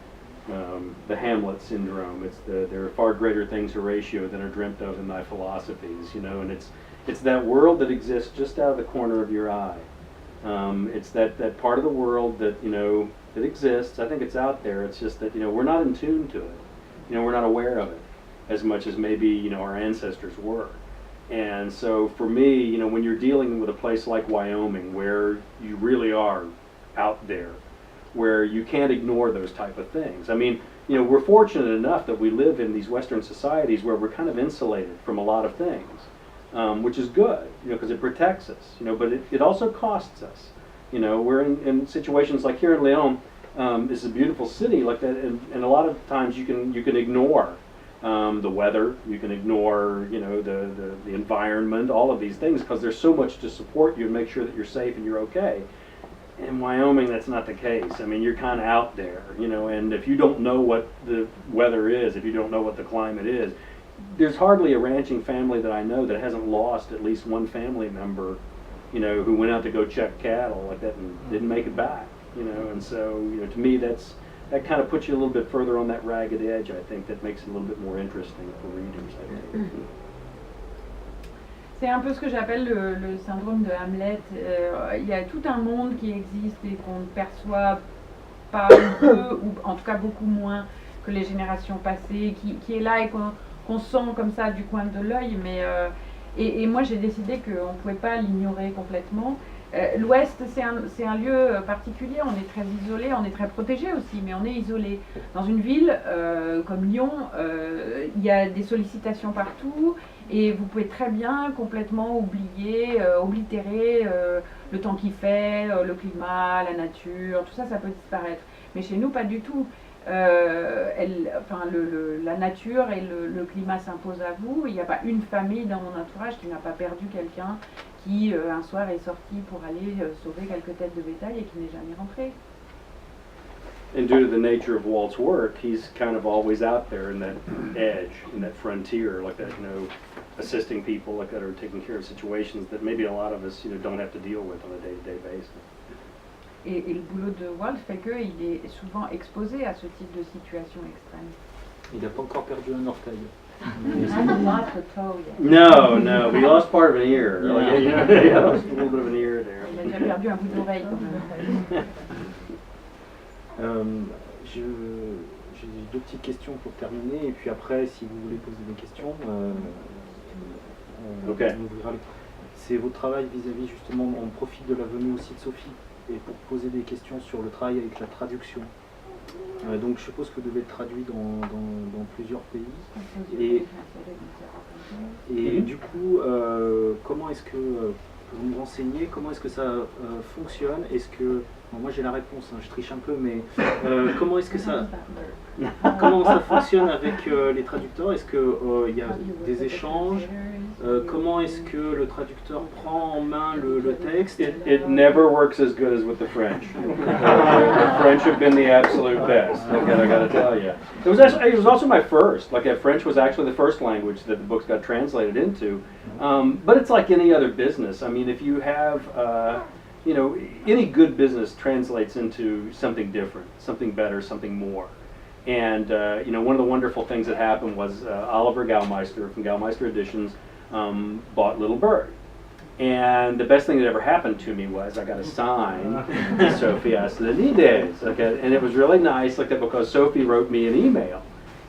Speaker 2: Hamlet syndrome. There are far greater things, Horatio, than are dreamt of in thy philosophies. You know, and it's that world that exists just out of the corner of your eye. It's that part of the world that that exists. I think it's out there. It's just that we're not in tune to it. We're not aware of it as much as maybe our ancestors were. And so for me, when you're dealing with a place like Wyoming, where you really are out there, where you can't ignore those type of things. I mean, we're fortunate enough that we live in these Western societies where we're kind of insulated from a lot of things, which is good, because it protects us, but it also costs us. We're in situations like here in Leon, it's a beautiful city like that, and a lot of times you can ignore the weather, you can ignore the environment, all of these things, because there's so much to support you and make sure that you're safe and you're okay. In Wyoming, that's not the case. I mean, you're kind of out there, and if you don't know what the weather is, if you don't know what the climate is, there's hardly a ranching family that I know that hasn't lost at least one family member, who went out to go check cattle like that and didn't make it back, and so, to me, that kind of puts you a little bit further on that ragged edge. I think that makes it a little bit more interesting for readers, I think.
Speaker 3: C'est un peu ce que j'appelle le syndrome de Hamlet. Il y a tout un monde qui existe et qu'on ne perçoit pas un peu, ou en tout cas beaucoup moins que les générations passées, qui est là et qu'on sent comme ça du coin de l'œil. Et moi j'ai décidé qu'on ne pouvait pas l'ignorer complètement. L'Ouest, c'est un lieu particulier, on est très isolé, on est très protégé aussi, mais on est isolé. Dans une ville comme Lyon, il y a des sollicitations partout et vous pouvez très bien complètement oublier, oblitérer le temps qu'il fait, le climat, la nature, tout ça, ça peut disparaître. Mais chez nous, pas du tout. La nature et le climat s'imposent à vous. Il n'y a pas une famille dans mon entourage qui n'a pas perdu quelqu'un qui un soir est sorti pour aller sauver quelques têtes de bétail et qui n'est jamais rentré.
Speaker 2: And due to the nature of Walt's work, he's kind of always out there in that edge, in that frontier, like that, assisting people like that, or taking care of situations that maybe a lot of us, don't have to deal with on a day-to-day basis.
Speaker 3: Et le boulot de Walt fait qu'il est souvent exposé à ce type de situation extrême.
Speaker 1: Il n'a pas encore perdu un orteil.
Speaker 2: No, we lost part of an ear.
Speaker 1: Yeah.
Speaker 2: Yeah, lost a little bit of an ear there.
Speaker 3: Il a déjà perdu un bout d'oreille quand même.
Speaker 1: J'ai deux petites questions pour terminer, et puis après, si vous voulez poser des questions, on ouvrira les... C'est votre travail vis-à-vis, justement, on profite de la venue aussi de Sophie, et pour poser des questions sur le travail avec la traduction. Donc je suppose que vous devez être traduit dans plusieurs pays. Et du coup, comment est-ce que, pour nous renseigner, comment est-ce que ça fonctionne? Est-ce que, bon, moi j'ai la réponse, hein, je triche un peu, mais comment est-ce que ça fonctionne avec les traducteurs? Est-ce qu'il y a des échanges? Comment est-ce que le traducteur prend en main le texte?
Speaker 2: It never works as good as with the French. The French have been the absolute best. I gotta tell you. It was also my first. French was actually the first language that the books got translated into. But it's like any other business. I mean, if you have, any good business translates into something different, something better, something more. And one of the wonderful things that happened was Oliver Gaumeister from Gaumeister Editions bought Little Bird. And the best thing that ever happened to me was I got a sign Sophie Aslanides. Okay, and it was really nice like that because Sophie wrote me an email.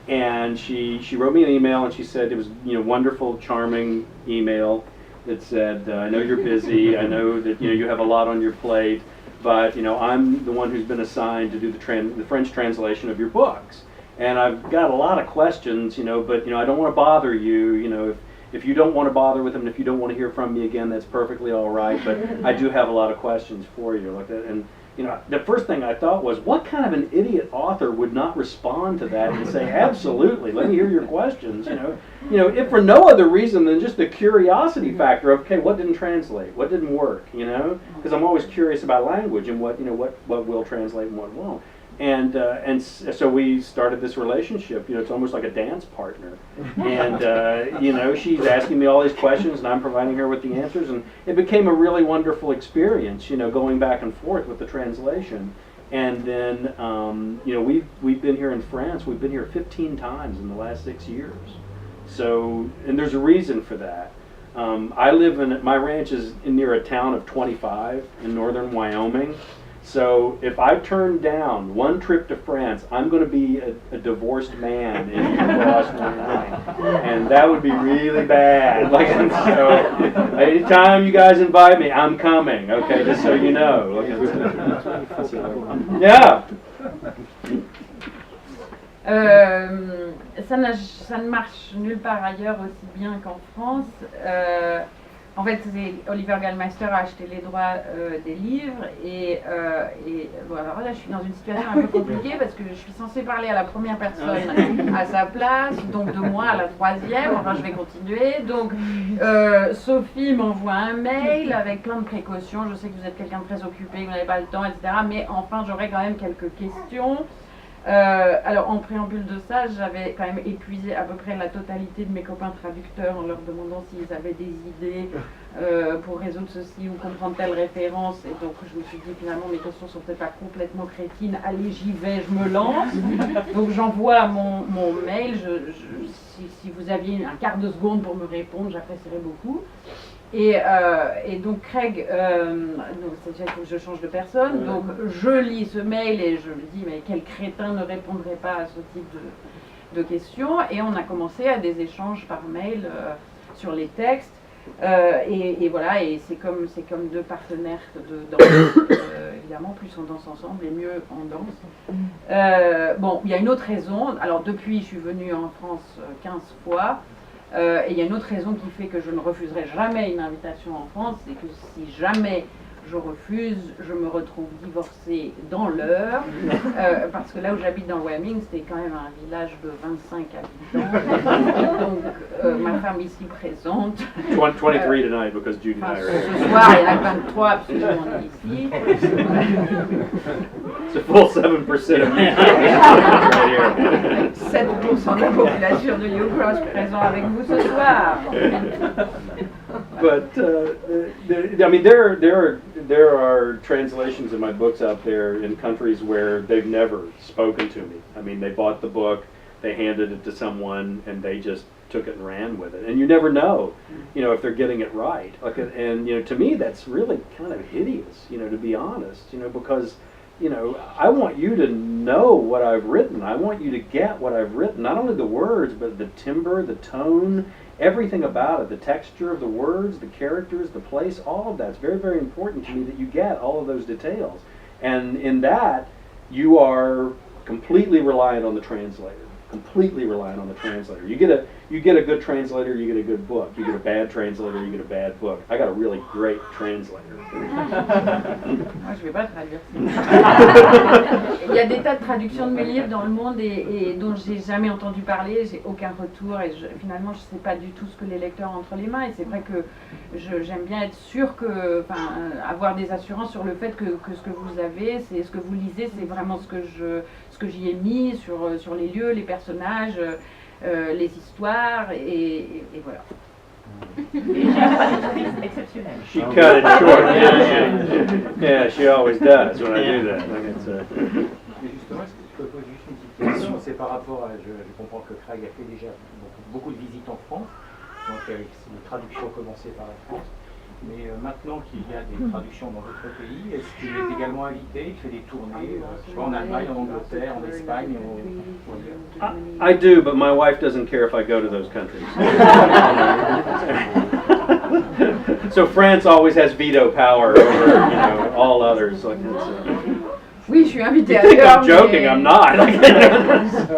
Speaker 2: And she wrote me an email, and she said it was, you know, wonderful, charming email that said, I know you're busy, I know that, you know, you have a lot on your plate, but, you know, I'm the one who's been assigned to do the French translation of your books. And I've got a lot of questions, you know, but, you know, I don't want to bother you, you know, if you don't want to bother with them, and if you don't want to hear from me again, that's perfectly all right, but I do have a lot of questions for you. Like that. And, you know, the first thing I thought was, what kind of an idiot author would not respond to that and say, absolutely, let me hear your questions, you know, if for no other reason than just the curiosity factor of, okay, what didn't translate, what didn't work, you know, because I'm always curious about language and what, you know, what will translate and what won't. And so we started this relationship. You know, it's almost like a dance partner. And you know, she's asking me all these questions, and I'm providing her with the answers. And it became a really wonderful experience. You know, going back and forth with the translation. And then you know, we've been here in France. We've been here 15 times in the last 6 years. So, and there's a reason for that. I live my ranch is near a town of 25 in northern Wyoming. So if I turn down one trip to France, I'm going to be a divorced man in Cross 19, and that would be really bad. Like, and so anytime you guys invite me, I'm coming. Okay, just so you know. Yeah.
Speaker 3: Ça ne marche nulle part ailleurs aussi bien qu'en France. En fait, Oliver Gallmeister a acheté les droits des livres et bon, alors là, je suis dans une situation un peu compliquée parce que je suis censée parler à la première personne à sa place, donc de moi à la troisième, enfin je vais continuer. Donc Sophie m'envoie un mail avec plein de précautions, je sais que vous êtes quelqu'un de très occupé, que vous n'avez pas le temps, etc. Mais enfin, j'aurais quand même quelques questions. Alors en préambule de ça, j'avais quand même épuisé à peu près la totalité de mes copains traducteurs en leur demandant s'ils avaient des idées pour résoudre ceci ou comprendre telle référence. Et donc je me suis dit finalement mes questions sont peut-être pas complètement crétines, allez j'y vais, je me lance. Donc j'envoie mon mail, si vous aviez un quart de seconde pour me répondre, j'apprécierais beaucoup. Et donc Craig, c'est-à-dire que je change de personne, donc je lis ce mail et je me dis mais quel crétin ne répondrait pas à ce type de questions, et on a commencé à des échanges par mail sur les textes, et voilà, et c'est comme deux partenaires de danse, évidemment plus on danse ensemble et mieux on danse. Bon, il y a une autre raison, alors depuis je suis venue en France 15 fois. Et il y a une autre raison qui fait que je ne refuserai jamais une invitation en France, c'est que si jamais je refuse, je me retrouve divorcée dans l'heure, parce que là où j'habite dans le Wyoming, c'était quand même un village de 25 habitants, donc ma femme ici présente.
Speaker 2: 23 tonight because Judy and I are here.
Speaker 3: Ce soir, il y en a 23 absolument ici.
Speaker 2: It's a full 7% of me.
Speaker 3: 7% de la population de New Cross présent avec vous ce soir.
Speaker 2: But I mean, there are translations of my books out there in countries where they've never spoken to me. I mean, they bought the book, they handed it to someone, and they just took it and ran with it. And you never know, you know, if they're getting it right. Like, and you know, to me, that's really kind of hideous, you know, to be honest, you know, because, you know, I want you to know what I've written. I want you to get what I've written, not only the words, but the timbre, the tone, everything about it, the texture of the words, the characters, the place, all of that's very, very important to me, that you get all of those details. And in that, you are completely reliant on the translator. Completely reliant on the translator. You get a good translator, you get a good book. You get a bad translator, you get a bad book. I got a really great translator.
Speaker 3: Moi, je vais pas traduire. Il y a des tas de traductions de mes livres dans le monde et dont j'ai jamais entendu parler, j'ai aucun retour et finalement je sais pas du tout ce que les lecteurs ont entre les mains, et c'est vrai que j'aime bien être sûre que, avoir des assurances sur le fait que ce que vous avez, c'est ce que vous lisez, c'est vraiment ce que j'y ai mis sur les lieux, les personnages, les histoires, et voilà.
Speaker 5: Exceptionnel.
Speaker 2: She cut it short. Yeah, she always does when I do that. Like it's,
Speaker 6: Mais justement, est-ce que je peux poser juste une petite question? C'est par rapport à, je comprends que Craig a fait déjà beaucoup de visites en France, donc avec les traductions commencées par la France. Mais maintenant qu'il y a des traductions dans d'autres pays, est-ce qu'il est également invité? Il fait des tournées, je sais pas, en Allemagne, en Angleterre, en Espagne
Speaker 2: I do, but my wife doesn't care if I go to those countries. So France always has veto power over, all others. Like
Speaker 3: Oui, je suis invitée
Speaker 2: you
Speaker 3: à
Speaker 2: think
Speaker 3: l'heure,
Speaker 2: I'm joking?
Speaker 3: mais
Speaker 2: I'm not.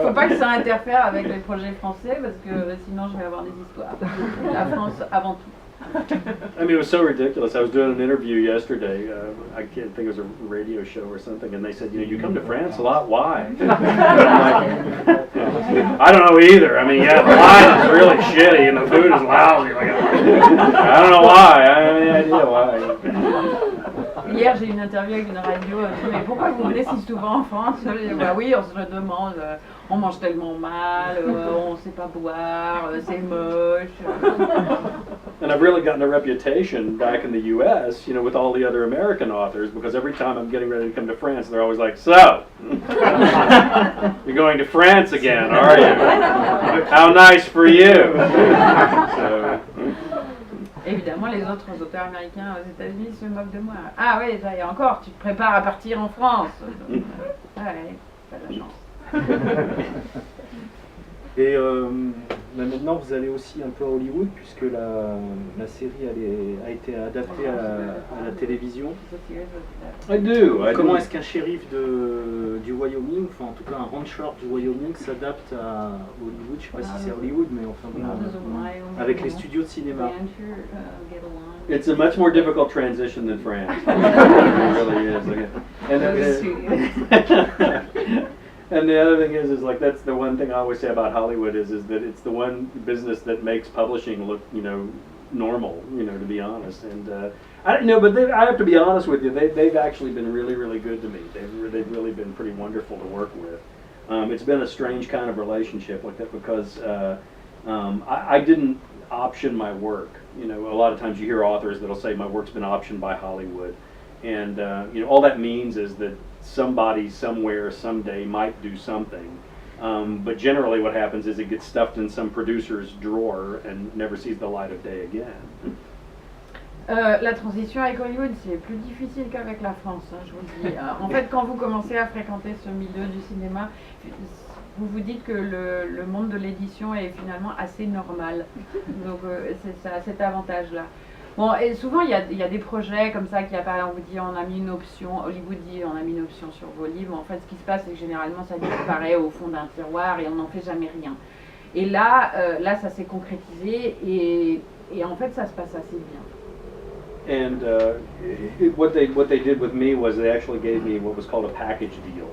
Speaker 3: faut pas que ça interfère avec les projets français parce que sinon je vais avoir des histoires. La France avant tout.
Speaker 2: I mean, it was so ridiculous. I was doing an interview yesterday. I can't think it was a radio show or something, and they said, you come to France a lot. Why? I'm like, I don't know either. I mean, yeah, the wine is really shitty and the food is lousy. Like, I don't know why. I have any idea why.
Speaker 3: Hier, j'ai eu une interview avec une radio. Elle me dit, mais pourquoi vous venez si souvent en France? Je dis, bah oui, on se le demande. On mange tellement mal, on ne sait pas boire, c'est moche.
Speaker 2: And I've really gotten a reputation back in the U.S., with all the other American authors, because every time I'm getting ready to come to France, they're always like, so, you're going to France again, are you? How nice for you. So,
Speaker 3: Évidemment, les autres auteurs américains aux États-Unis se moquent de moi. Ah oui, ça y est encore, tu te prépares à partir en France. Ouais, t'as de la chance.
Speaker 1: Et maintenant, vous allez aussi un peu à Hollywood, puisque la série a été adaptée à la télévision.
Speaker 2: I do.
Speaker 1: Comment est-ce qu'un shérif du Wyoming, enfin en tout cas un rancher du Wyoming, s'adapte à Hollywood? Je sais pas si c'est Hollywood, mais enfin bon, avec les studios de cinéma.
Speaker 2: It's a much more difficult transition than France. It really is. And the other thing is like that's the one thing I always say about Hollywood is that it's the one business that makes publishing look normal, to be honest. And but I have to be honest with you, they've actually been really, really good to me. They've really been pretty wonderful to work with. It's been a strange kind of relationship like that because I didn't option my work. A lot of times you hear authors that'll say my work's been optioned by Hollywood, and all that means is that somebody somewhere someday might do something, but generally what happens is it gets stuffed in some producer's drawer and never sees the light of day again.
Speaker 3: La transition avec Hollywood, c'est plus difficile qu'avec la France, je vous le dis. En fait, quand vous commencez à fréquenter ce milieu du cinéma, vous vous dites que le monde de l'édition est finalement assez normal. Donc ça a cet avantage-là. Bon, et souvent il y a des projets comme ça qui apparaissent, on vous dit on a mis une option, Hollywood dit on a mis une option sur vos livres. En fait, ce qui se passe, c'est que généralement ça disparaît au fond d'un tiroir et on n'en fait jamais rien. Et là ça s'est concrétisé et en fait ça se passe assez bien.
Speaker 2: And what they did with me was they actually gave me what was called a package deal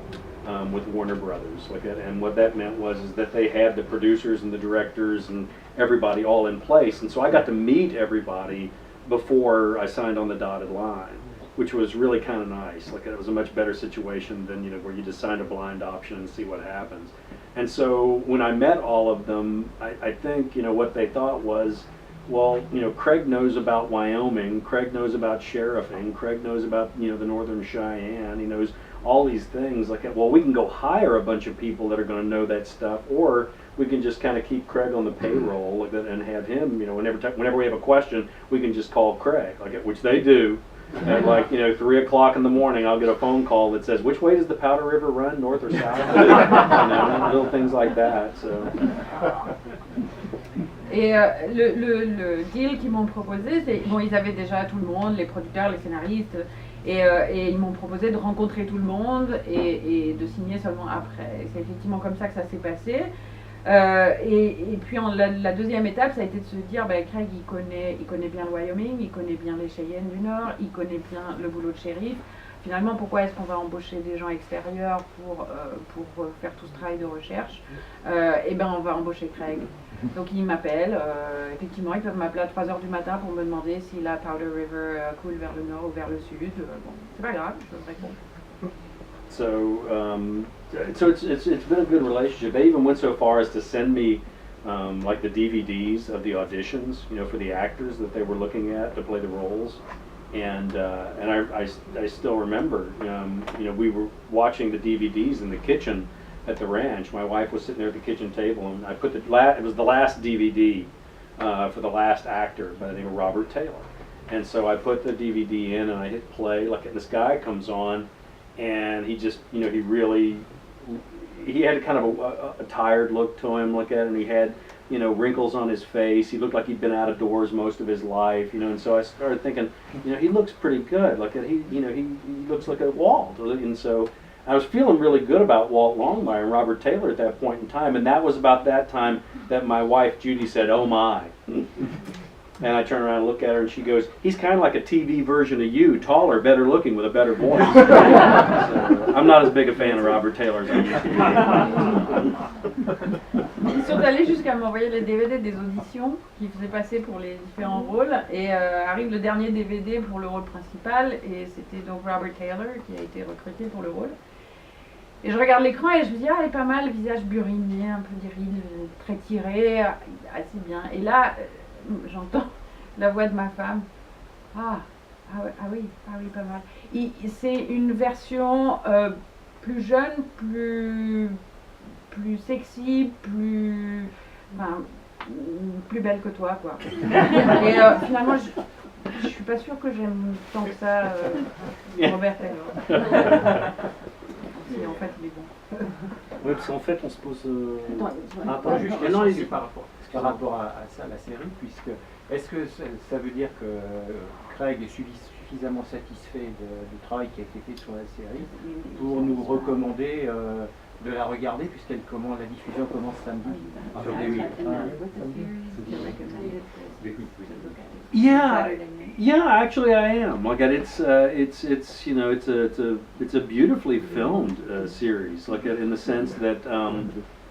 Speaker 2: with Warner Brothers. And what that meant was that they had the producers and the directors and everybody all in place. And so I got to meet everybody before I signed on the dotted line, which was really kind of nice. Like it was a much better situation than where you just sign a blind option and see what happens. And so when I met all of them, I think what they thought was, well, Craig knows about Wyoming, Craig knows about sheriffing, Craig knows about the Northern Cheyenne, he knows all these things. Like, well, we can go hire a bunch of people that are going to know that stuff, or we can just kind of keep Craig on the payroll like that and have him, whenever we have a question, we can just call Craig, which they do. At 3 o'clock in the morning, I'll get a phone call that says, which way does the Powder River run, north or south? Little things like that. So.
Speaker 3: Et le deal qu'ils m'ont proposé, c'est ils avaient déjà tout le monde, les producteurs, les scénaristes, et ils m'ont proposé de rencontrer tout le monde et de signer seulement après. C'est effectivement comme ça que ça s'est passé. Et puis la deuxième étape, ça a été de se dire, Craig il connaît bien le Wyoming, il connaît bien les Cheyennes du Nord, il connaît bien le boulot de shérif. Finalement, pourquoi est-ce qu'on va embaucher des gens extérieurs pour faire tout ce travail de recherche? On va embaucher Craig. Donc il m'appelle, effectivement ils peuvent m'appeler à 3h du matin pour me demander si la Powder River coule vers le nord ou vers le sud. C'est pas grave, je réponds.
Speaker 2: So it's been a good relationship. They even went so far as to send me like the DVDs of the auditions, for the actors that they were looking at to play the roles. And I still remember, we were watching the DVDs in the kitchen at the ranch. My wife was sitting there at the kitchen table, and I put it was the last DVD for the last actor by the name of Robert Taylor. And so I put the DVD in and I hit play, like, and this guy comes on, and he just, you know, he had kind of a tired look to him, like that, and he had, you know, wrinkles on his face. He looked like he'd been out of doors most of his life, you know, and so I started thinking, you know, he looks pretty good, like that. He looks like a Walt, and so I was feeling really good about Walt Longmire and Robert Taylor at that point in time, and that was about that time that my wife Judy said, "Oh my." And I turn around and look at her, and she goes, "He's kind of like a TV version of you, taller, better looking, with a better voice." So, I'm not as big a fan of Robert Taylor as I used to be.
Speaker 3: Ils sont allés jusqu'à m'envoyer les DVD des auditions qu'ils faisaient passer pour les différents rôles. Et arrive le dernier DVD pour le rôle principal. Et c'était donc Robert Taylor qui a été recruté pour le rôle. Et je regarde l'écran et je me dis, ah, elle est pas mal, visage buriné, un peu viril, très tiré, assez bien. Et là, j'entends la voix de ma femme. Ah oui, pas mal. C'est une version plus jeune, plus sexy, plus belle que toi, quoi. Et finalement, je suis pas sûre que j'aime tant que ça Robert Taylor. Si, en fait, il est bon.
Speaker 1: Oui, parce qu'en fait, on se pose...
Speaker 6: Pas juste
Speaker 1: non,
Speaker 6: question, par rapport à ça, la série, puisque est-ce que ça veut dire que Craig est suffisamment satisfait du travail qui a été fait sur la série pour nous recommander de la regarder, puisqu'elle commence, la diffusion commence samedi sur D8.
Speaker 2: Yeah, actually I am. Like it's you know, it's a beautifully filmed series. Like in the sense that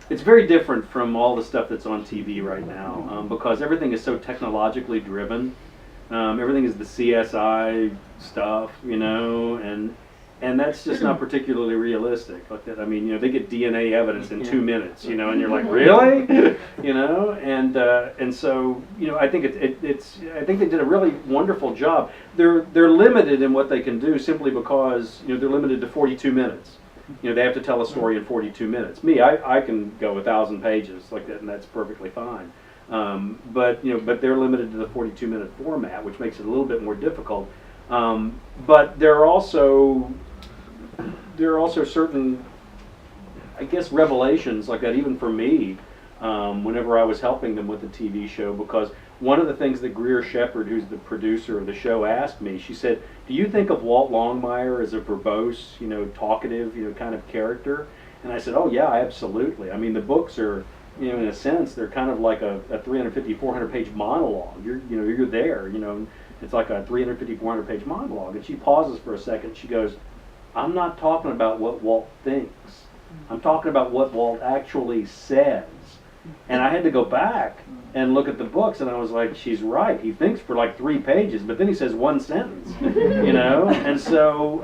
Speaker 2: it's very different from all the stuff that's on TV right now, because everything is so technologically driven. Everything is the CSI stuff, you know, and that's just not particularly realistic. Like that, I mean, you know, they get DNA evidence in 2 minutes, you know, and you're like, really, you know, and so, you know, I think I think they did a really wonderful job. They're limited in what they can do simply because, you know, they're limited to 42 minutes. You know, they have to tell a story in 42 minutes. Me, I can go 1,000 pages like that, and that's perfectly fine. But you know, but they're limited to the 42-minute format, which makes it a little bit more difficult. But there are also certain, I guess, revelations like that, even for me, whenever I was helping them with the TV show, because one of the things that Greer Shepard, who's the producer of the show, asked me, she said, "Do you think of Walt Longmire as a verbose, you know, talkative, you know, kind of character?" And I said, "Oh yeah, absolutely. I mean, the books are, you know, in a sense, they're kind of like a 350, 400-page monologue. You're there, you know, it's like a 350, 400-page monologue." And she pauses for a second. She goes, "I'm not talking about what Walt thinks. I'm talking about what Walt actually says." And I had to go back and look at the books, and I was like, she's right. He thinks for like 3 pages, but then he says one sentence, you know? And so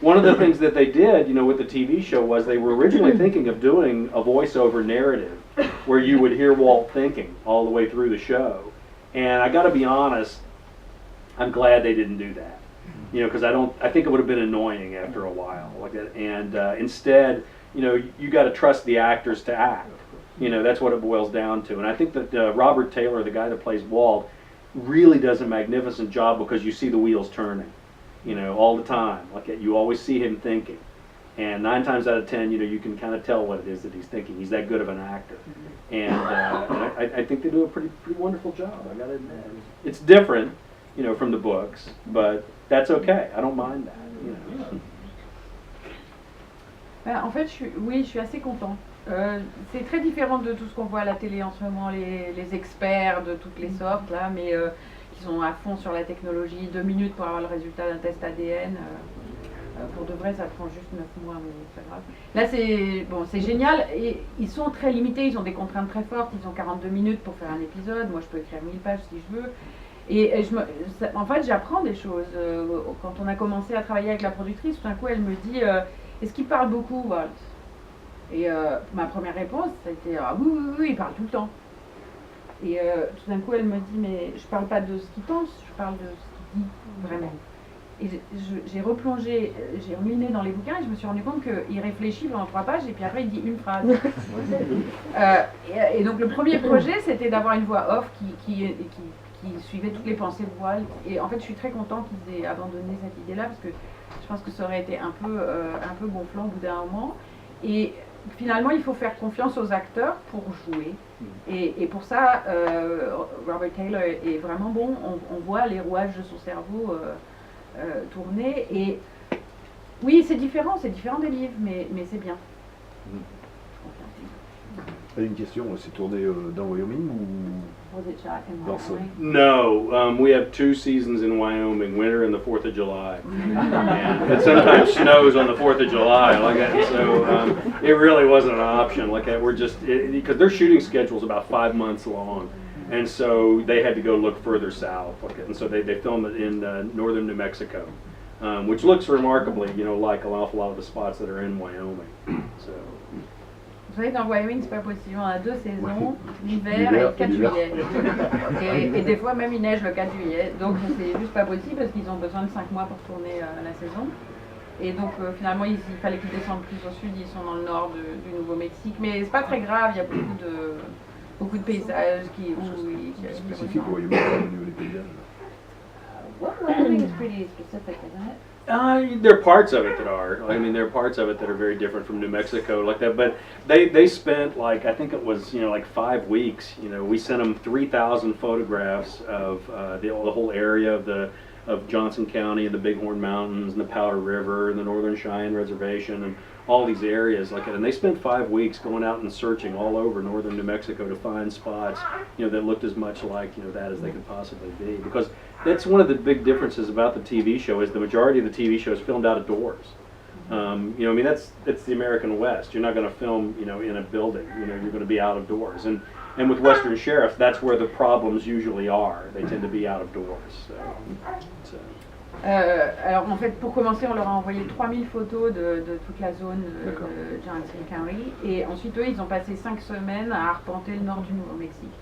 Speaker 2: one of the things that they did, you know, with the TV show was they were originally thinking of doing a voiceover narrative where you would hear Walt thinking all the way through the show. And I got to be honest, I'm glad they didn't do that, you know, because I think it would have been annoying after a while, like that. And instead, you know, you got to trust the actors to act. You know, that's what it boils down to. And I think that Robert Taylor, the guy that plays Walt, really does a magnificent job because you see the wheels turning, you know, all the time. Like you always see him thinking. And 9 times out of 10, you know, you can kind of tell what it is that he's thinking. He's that good of an actor. And I think they do a pretty wonderful job, I gotta admit. It's different, you know, from the books, but that's okay. I don't mind that, you know.
Speaker 3: En fait, je suis assez content. C'est très différent de tout ce qu'on voit à la télé en ce moment, les experts de toutes les sortes, là, mais qui sont à fond sur la technologie, 2 minutes pour avoir le résultat d'un test ADN. Pour de vrai, ça prend juste 9 mois, mais c'est pas grave. Là, c'est génial, et ils sont très limités, ils ont des contraintes très fortes, ils ont 42 minutes pour faire un épisode, moi je peux écrire 1000 pages si je veux. Et en fait, j'apprends des choses. Quand on a commencé à travailler avec la productrice, tout d'un coup, elle me dit est-ce qu'il parle beaucoup, Walt? Et ma première réponse, ça a été ah oui, il parle tout le temps. Et tout d'un coup, elle me dit mais je parle pas de ce qu'il pense, je parle de ce qu'il dit vraiment. Et j'ai replongé, j'ai remis dans les bouquins et je me suis rendu compte qu'il réfléchit pendant 3 pages et puis après il dit une phrase. Et donc le premier projet, c'était d'avoir une voix off qui qui suivait toutes les pensées de Walt. Et en fait, je suis très contente qu'ils aient abandonné cette idée-là parce que je pense que ça aurait été un peu gonflant au bout d'un moment. Et finalement, il faut faire confiance aux acteurs pour jouer. Et pour ça, Robert Taylor est vraiment bon. On voit les rouages de son cerveau tourner. Et oui, c'est différent des livres, mais c'est bien.
Speaker 5: Une question, c'est tourné dans Wyoming ou
Speaker 3: Was it shot in
Speaker 5: dans ce...
Speaker 3: Wyoming?
Speaker 2: No, we have 2 seasons in Wyoming, winter and the 4th of July. And it sometimes snows on the 4th of July, like that. So it really wasn't an option. Like that, we're just, because their shooting schedule is about 5 months long. And so they had to go look further south. Like, and so they filmed it in northern New Mexico, which looks remarkably, like an awful lot of the spots that are in Wyoming. So.
Speaker 3: Vous savez, dans Wyoming, c'est pas possible. On a 2 saisons, l'hiver et le 4 juillet. Et des fois, même il neige le 4 juillet. Donc, c'est juste pas possible parce qu'ils ont besoin de 5 mois pour tourner la saison. Et donc, finalement, il fallait qu'ils descendent plus au sud. Ils sont dans le nord du Nouveau-Mexique. Mais c'est pas très grave. Il y a beaucoup de paysages qui.
Speaker 5: spécifique au Wyoming au niveau des paysages.
Speaker 3: Wyoming is pretty specific, isn't it?
Speaker 2: There are parts of it that are. I mean, there are parts of it that are very different from New Mexico, like that. But they spent like, I think it was like 5 weeks. We sent them 3,000 photographs of the whole area of Johnson County and the Bighorn Mountains and the Powder River and the Northern Cheyenne Reservation and all these areas like that. And they spent 5 weeks going out and searching all over northern New Mexico to find spots, that looked as much like that as they could possibly be. Because that's one of the big differences about the TV show is the majority of the TV show is filmed outdoors. I mean that's the American West. You're not going to film in a building. You're going to be out of doors. And with Western Sheriff, that's where the problems usually are. They tend to be out of doors. So.
Speaker 3: Alors en fait, pour commencer, on leur a envoyé 3000 photos de toute la zone de Johnson County. Et ensuite, eux, ils ont passé 5 semaines à arpenter le nord du Nouveau-Mexique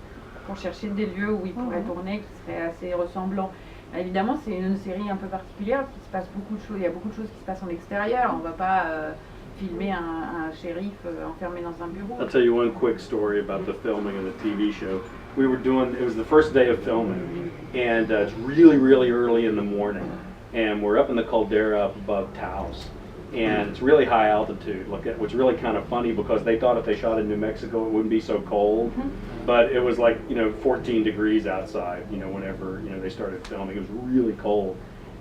Speaker 3: pour chercher des lieux où ils pourraient tourner qui seraient assez ressemblants. Évidemment, c'est une série un peu particulière parce qu'il se passe beaucoup de choses. Il y a beaucoup de choses qui se passent en extérieur. On ne va pas filmer un shérif enfermé dans un bureau.
Speaker 2: I'll tell you one quick story about the filming of the TV show. It was the first day of filming, and it's really, really early in the morning. And we're up in the caldera up above Taos, and it's really high altitude. Which really kind of funny because they thought if they shot in New Mexico it wouldn't be so cold, but it was like 14 degrees outside. Whenever they started filming, it was really cold,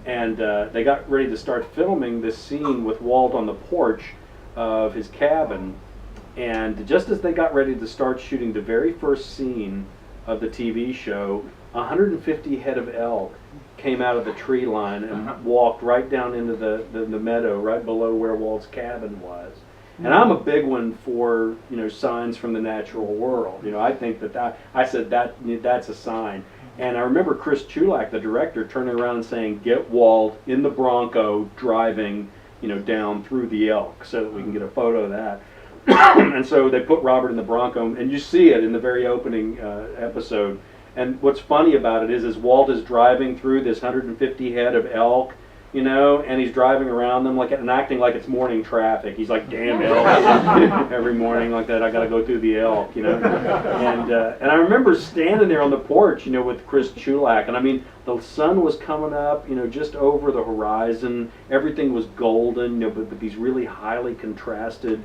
Speaker 2: and they got ready to start filming this scene with Walt on the porch of his cabin, and just as they got ready to start shooting the very first scene of the TV show, 150 head of elk came out of the tree line and walked right down into the meadow right below where Walt's cabin was. And I'm a big one for signs from the natural world. I think I said that's a sign. And I remember Chris Chulak, the director, turning around and saying, "Get Walt in the Bronco driving down through the elk so that we can get a photo of that." And so they put Robert in the Bronco, and you see it in the very opening episode. And what's funny about it is Walt is driving through this 150 head of elk, and he's driving around them and acting like it's morning traffic. He's like, "Damn elk!" Every morning like that. I got to go through the elk, And I remember standing there on the porch, with Chris Chulak, and I mean the sun was coming up, just over the horizon. Everything was golden, but these really highly contrasted.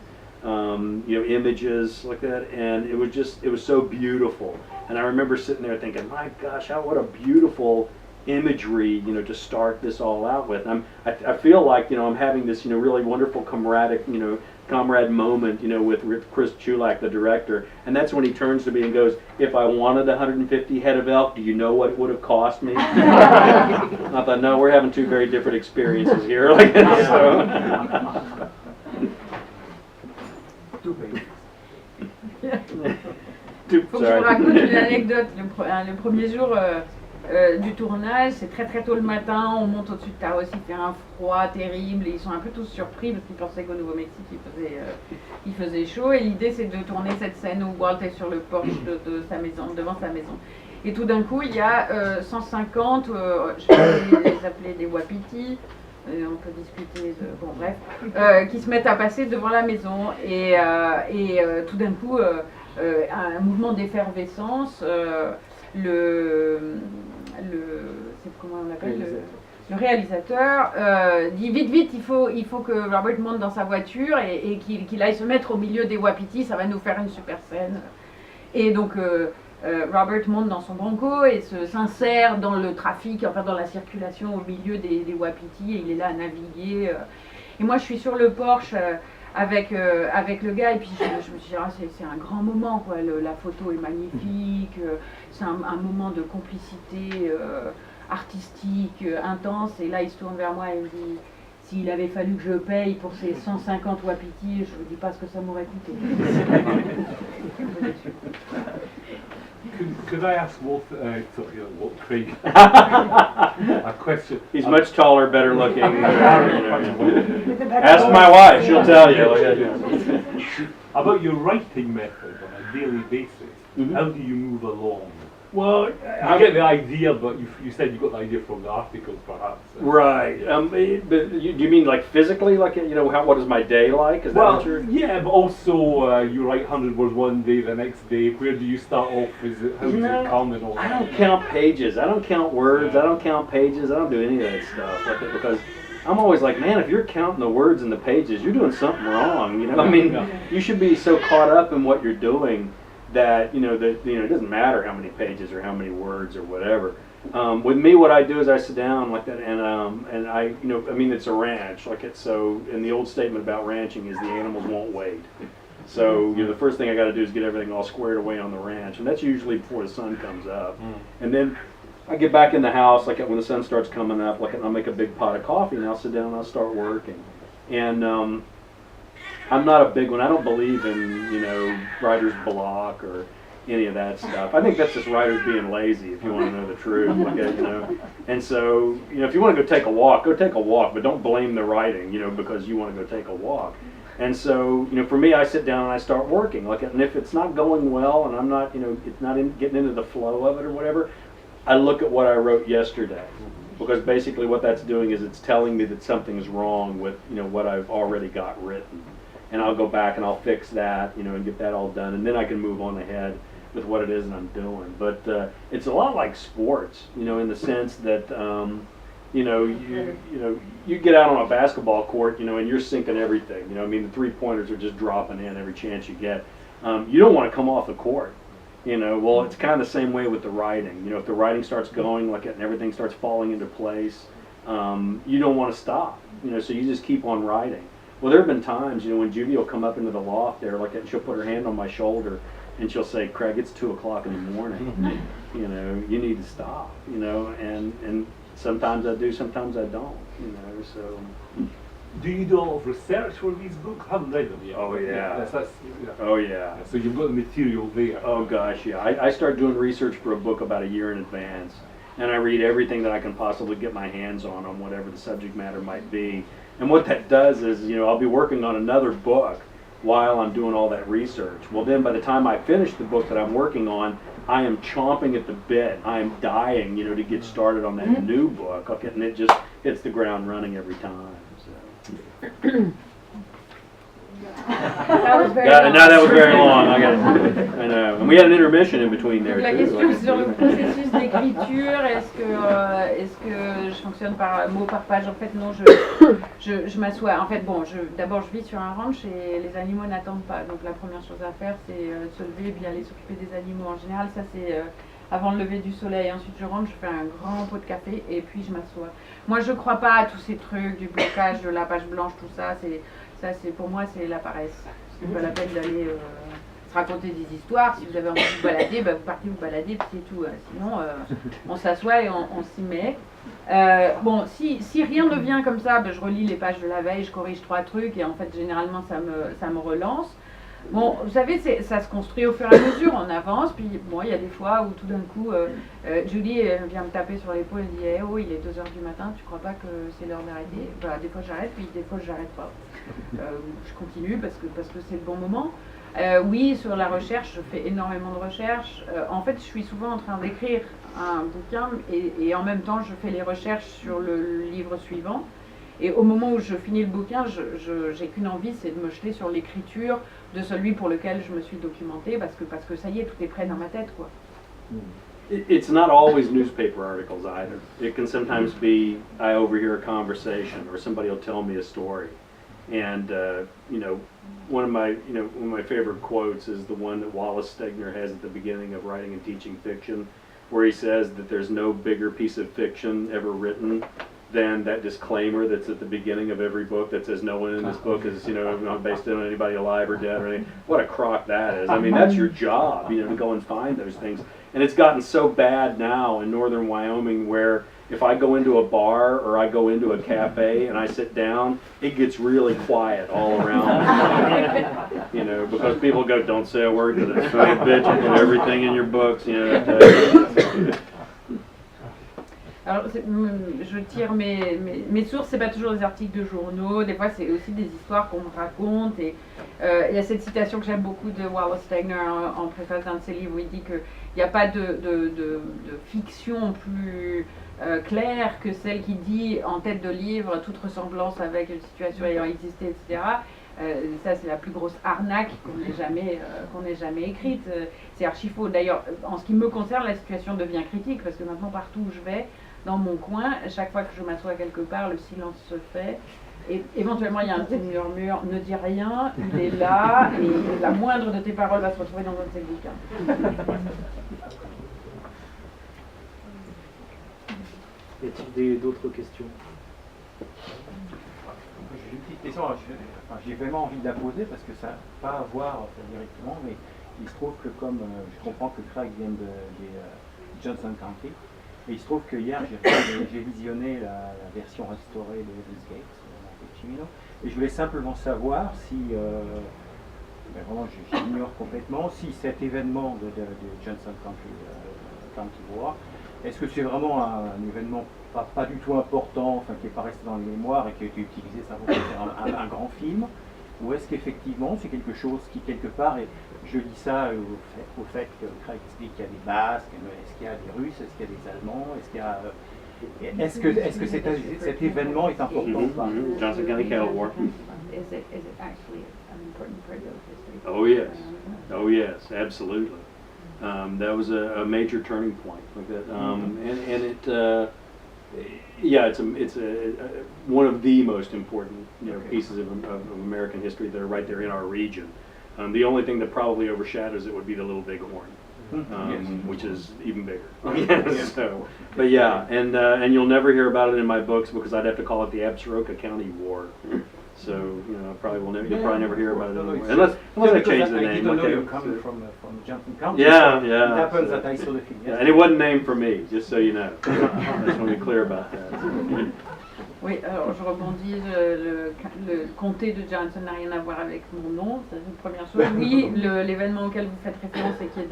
Speaker 2: Images like that, and it was so beautiful. And I remember sitting there thinking, my gosh, what a beautiful imagery, to start this all out with. And I feel like, I'm having this, really wonderful comrade moment, with Chris Chulak, the director. And that's when he turns to me and goes, "If I wanted 150 head of elk, do you know what it would have cost me?" I thought, no, we're having 2 very different experiences here. So.
Speaker 3: Faut que je vous raconte une anecdote. Le premier jour du tournage, c'est très très tôt le matin, on monte au-dessus de Taos, il fait un froid terrible et ils sont un peu tous surpris parce qu'ils pensaient qu'au Nouveau-Mexique il faisait chaud, et l'idée c'est de tourner cette scène où Walt est sur le porche de sa maison, devant sa maison. Et tout d'un coup il y a 150, je vais les appeler des wapitis, on peut discuter, bon bref, qui se mettent à passer devant la maison et tout d'un coup un mouvement d'effervescence. comment on l'appelle, le réalisateur dit vite, il faut que Robert monte dans sa voiture et qu'il aille se mettre au milieu des wapitis, ça va nous faire une super scène. Et donc Robert monte dans son Bronco et s'insère dans le trafic, enfin dans la circulation au milieu des wapitis, et il est là à naviguer. Et moi je suis sur le porche avec le gars, et puis je me suis dit, ah, c'est un grand moment, quoi. La photo est magnifique, c'est un moment de complicité artistique intense, et là il se tourne vers moi et me dit, s'il avait fallu que je paye pour ces 150 wapitis, je ne vous dis pas ce que ça m'aurait coûté.
Speaker 7: Could I ask Craig a question?
Speaker 2: He's much taller, better looking. Ask my wife; she'll tell you.
Speaker 7: About your writing method on a daily basis.
Speaker 2: Mhm.
Speaker 7: How do you move along?
Speaker 2: Well,
Speaker 7: I get the idea, but you said you got the idea from the articles, perhaps.
Speaker 2: Right. But do you mean like physically, like what is my day like? Is that what you're?
Speaker 7: Yeah, but also you write 100 words one day, the next day. Where do you start off? How does it come and all
Speaker 2: I
Speaker 7: that?
Speaker 2: don't count pages. I don't count words. I don't count pages. I don't do any of that stuff because I'm always like, man, if you're counting the words and the pages, you're doing something wrong. I mean, you should be so caught up in what you're doing that it doesn't matter how many pages or how many words or whatever. With me, what I do is I sit down like that, and I it's a ranch, and the old statement about ranching is the animals won't wait. So the first thing I got to do is get everything all squared away on the ranch, and that's usually before the sun comes up. And then I get back in the house when the sun starts coming up, and I'll make a big pot of coffee, and I'll sit down and I'll start working. And I'm not a big one. I don't believe in, writer's block or any of that stuff. I think that's just writers being lazy, if you want to know the truth. And so, if you want to go take a walk, but don't blame the writing, because you want to go take a walk. And so, for me, I sit down and I start working. And if it's not going well and I'm not, it's not getting into the flow of it or whatever, I look at what I wrote yesterday. Because basically what that's doing is it's telling me that something's wrong with, what I've already got written. And I'll go back and I'll fix that, and get that all done, and then I can move on ahead with what it is that I'm doing. But it's a lot like sports, in the sense that you get out on a basketball court, and you're sinking everything. The 3-pointers are just dropping in every chance you get. You don't want to come off the court. Well, it's kind of the same way with the writing. If the writing starts going like it and everything starts falling into place, you don't want to stop. So you just keep on writing. Well, there have been times, when Judy will come up into the loft there, and she'll put her hand on my shoulder, and she'll say, "Craig, it's 2 o'clock in the morning. You need to stop." And sometimes I do, sometimes I don't. So.
Speaker 7: Do you do a lot of research for these books? I haven't read them yet.
Speaker 2: Oh yeah.
Speaker 7: That's
Speaker 2: Oh yeah.
Speaker 7: So you've got the material there.
Speaker 2: Oh gosh, yeah. I start doing research for a book about a year in advance, and I read everything that I can possibly get my hands on whatever the subject matter might be. And what that does is, I'll be working on another book while I'm doing all that research. Well, then by the time I finish the book that I'm working on, I am chomping at the bit. I am dying, to get started on that new book. Okay, and it just hits the ground running every time. So.
Speaker 3: That was very
Speaker 2: Yeah,
Speaker 3: long.
Speaker 2: no, that was very long. I know. And we had an intermission in between there
Speaker 3: Donc la
Speaker 2: too.
Speaker 3: question sur le processus d'écriture, est-ce que je fonctionne par mot par page? En fait non, je m'assois. En fait d'abord je vis sur un ranch et les animaux n'attendent pas. Donc la première chose à faire c'est se lever et bien aller s'occuper des animaux. En général ça c'est avant le lever du soleil. Ensuite je rentre, je fais un grand pot de café et puis je m'assois. Moi je crois pas à tous ces trucs du blocage, de la page blanche, tout ça. Pour moi c'est la paresse. C'est pas la peine d'aller se raconter des histoires. Si vous avez envie de vous balader, vous partez vous balader puis c'est tout. Sinon on s'assoit et on s'y met. Si rien ne vient comme ça, je relis les pages de la veille, je corrige 3 trucs et en fait généralement ça me relance. Bon, vous savez, ça se construit au fur et à mesure, on avance, puis il y a des fois où tout d'un coup, Julie vient me taper sur l'épaule et dit « Oh, il est 2h du matin, tu crois pas que c'est l'heure d'arrêter ?» Des fois j'arrête, puis des fois j'arrête pas. Je continue parce que c'est le bon moment. Oui, sur la recherche, je fais énormément de recherches. En fait, je suis souvent en train d'écrire un bouquin et en même temps, je fais les recherches sur le livre suivant. Et au moment où je finis le bouquin, j'ai qu'une envie, c'est de me jeter sur l'écriture de celui pour lequel je me suis documentée, parce que ça y est, tout est prêt dans ma tête, quoi.
Speaker 2: It's not always newspaper articles either. It can sometimes be, I overhear a conversation, or somebody will tell me a story. And, you know, one of my favorite quotes is the one that Wallace Stegner has at the beginning of Writing and Teaching Fiction, where he says that there's no bigger piece of fiction ever written than that disclaimer that's at the beginning of every book that says no one in this book is, you know, not based on anybody alive or dead or anything. What a crock that is. I mean, that's your job, you know, to go and find those things. And it's gotten so bad now in northern Wyoming where if I go into a bar or I go into a cafe and I sit down, it gets really quiet all around. You know, because people go, don't say a word to this son of a bitch, and put everything in your books, you know.
Speaker 3: Alors, je tire mes sources, c'est pas toujours des articles de journaux, des fois c'est aussi des histoires qu'on me raconte. Et il y a cette citation que j'aime beaucoup de Wallace Stegner en préface d'un de ses livres où il dit qu'il n'y a pas de fiction plus claire que celle qui dit en tête de livre toute ressemblance avec une situation ayant existé, etc. Ça, c'est la plus grosse arnaque qu'on ait jamais écrite. C'est archi faux. D'ailleurs, en ce qui me concerne, la situation devient critique parce que maintenant, partout où je vais, dans mon coin, chaque fois que je m'assois quelque part, le silence se fait. Et éventuellement, il y a un petit murmure, ne dis rien, il est là, et la moindre de tes paroles va se retrouver dans un de ces bouquins.
Speaker 1: Y a-t-il d'autres questions?
Speaker 6: J'ai une petite question, j'ai vraiment envie de la poser parce que ça n'a pas à voir directement, mais il se trouve que comme je comprends que Craig vient de Johnson County, et il se trouve que hier j'ai visionné la version restaurée de Heaven's Gate, et je voulais simplement savoir si, vraiment j'ignore complètement, si cet événement de Johnson County War, est-ce que c'est vraiment un événement pas du tout important, enfin qui n'est pas resté dans les mémoires et qui a été utilisé simplement pour faire un grand film, ou est-ce qu'effectivement c'est quelque chose qui quelque part, et je dis ça au fait que Craig explique qu'il y a des Basques, est-ce qu'il y a des Russes, est-ce qu'il y a des Allemands, est-ce que cet événement est important ou pas?
Speaker 2: Johnson County Cattle War.
Speaker 3: Is it actually an important part of history?
Speaker 2: Oh yes, oh yes, absolutely. That was a major turning point, like that, and it, yeah, it's one of the most important, you know, pieces of American history that are right there in our region. The only thing that probably overshadows it would be the Little Bighorn, which is even bigger. So, but yeah, and you'll never hear about it in my books because I'd have to call it the Absaroka County War. So, you know, you'll probably never hear about it anymore. Unless I change the name.
Speaker 6: I didn't know you're coming from Johnson County.
Speaker 2: Yeah,
Speaker 6: so
Speaker 2: yeah.
Speaker 6: It happens that I saw the film.
Speaker 2: Yeah, and it wasn't named for me, just so you know. I just want to be clear about that.
Speaker 3: Oui, alors je rebondis, le comté de Johnson n'a rien à voir avec mon nom, c'est une première chose. Oui, l'événement auquel vous faites référence et qui est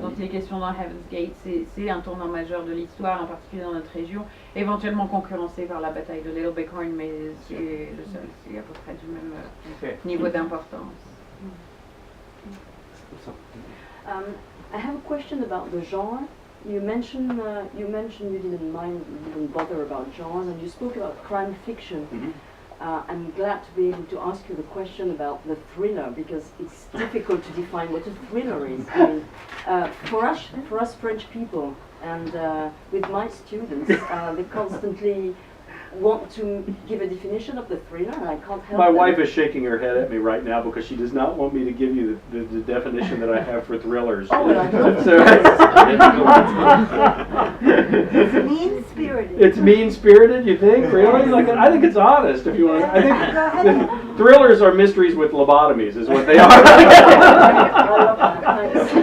Speaker 3: dont il est question dans Heaven's Gate, c'est un tournant majeur de l'histoire, en particulier dans notre région, éventuellement concurrencé par la bataille de Little Bighorn, mais c'est à peu près du même niveau d'importance.
Speaker 8: I have a question about the genre. You mentioned you didn't bother about genre, and you spoke about crime fiction.
Speaker 2: Mm-hmm.
Speaker 8: I'm glad to be able to ask you the question about the thriller because it's difficult to define what a thriller is. I mean, for us French people, and with my students, they constantly want to give a definition of the thriller, and I can't help
Speaker 2: My
Speaker 8: them.
Speaker 2: wife is shaking her head at me right now because she does not want me to give you the definition that I have for thrillers.
Speaker 8: Oh, well, I know. It's mean-spirited.
Speaker 2: It's mean-spirited, you think? Really? Like, I think it's honest, if you want to. I think thrillers are mysteries with lobotomies, is what they are.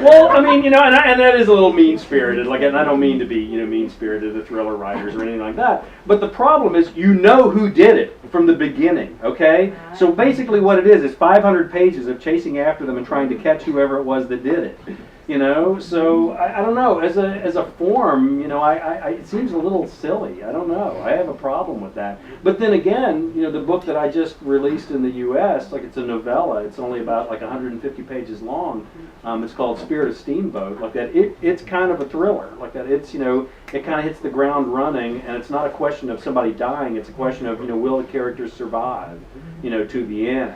Speaker 2: Well, I mean, you know, and that is a little mean-spirited. Like, and I don't mean to be, you know, mean-spirited, the thriller writers or anything like that. But the problem is, you know who did it from the beginning, okay? So basically what it is 500 pages of chasing after them and trying to catch whoever it was that did it. You know, so I don't know. As a form, you know, it seems a little silly. I don't know. I have a problem with that. But then again, you know, the book that I just released in the U.S., like it's a novella. It's only about like 150 pages long. It's called Spirit of Steamboat. Like that, it's kind of a thriller. Like that, it's, you know, it kind of hits the ground running, and it's not a question of somebody dying. It's a question of, you know, will the characters survive, you know, to the end.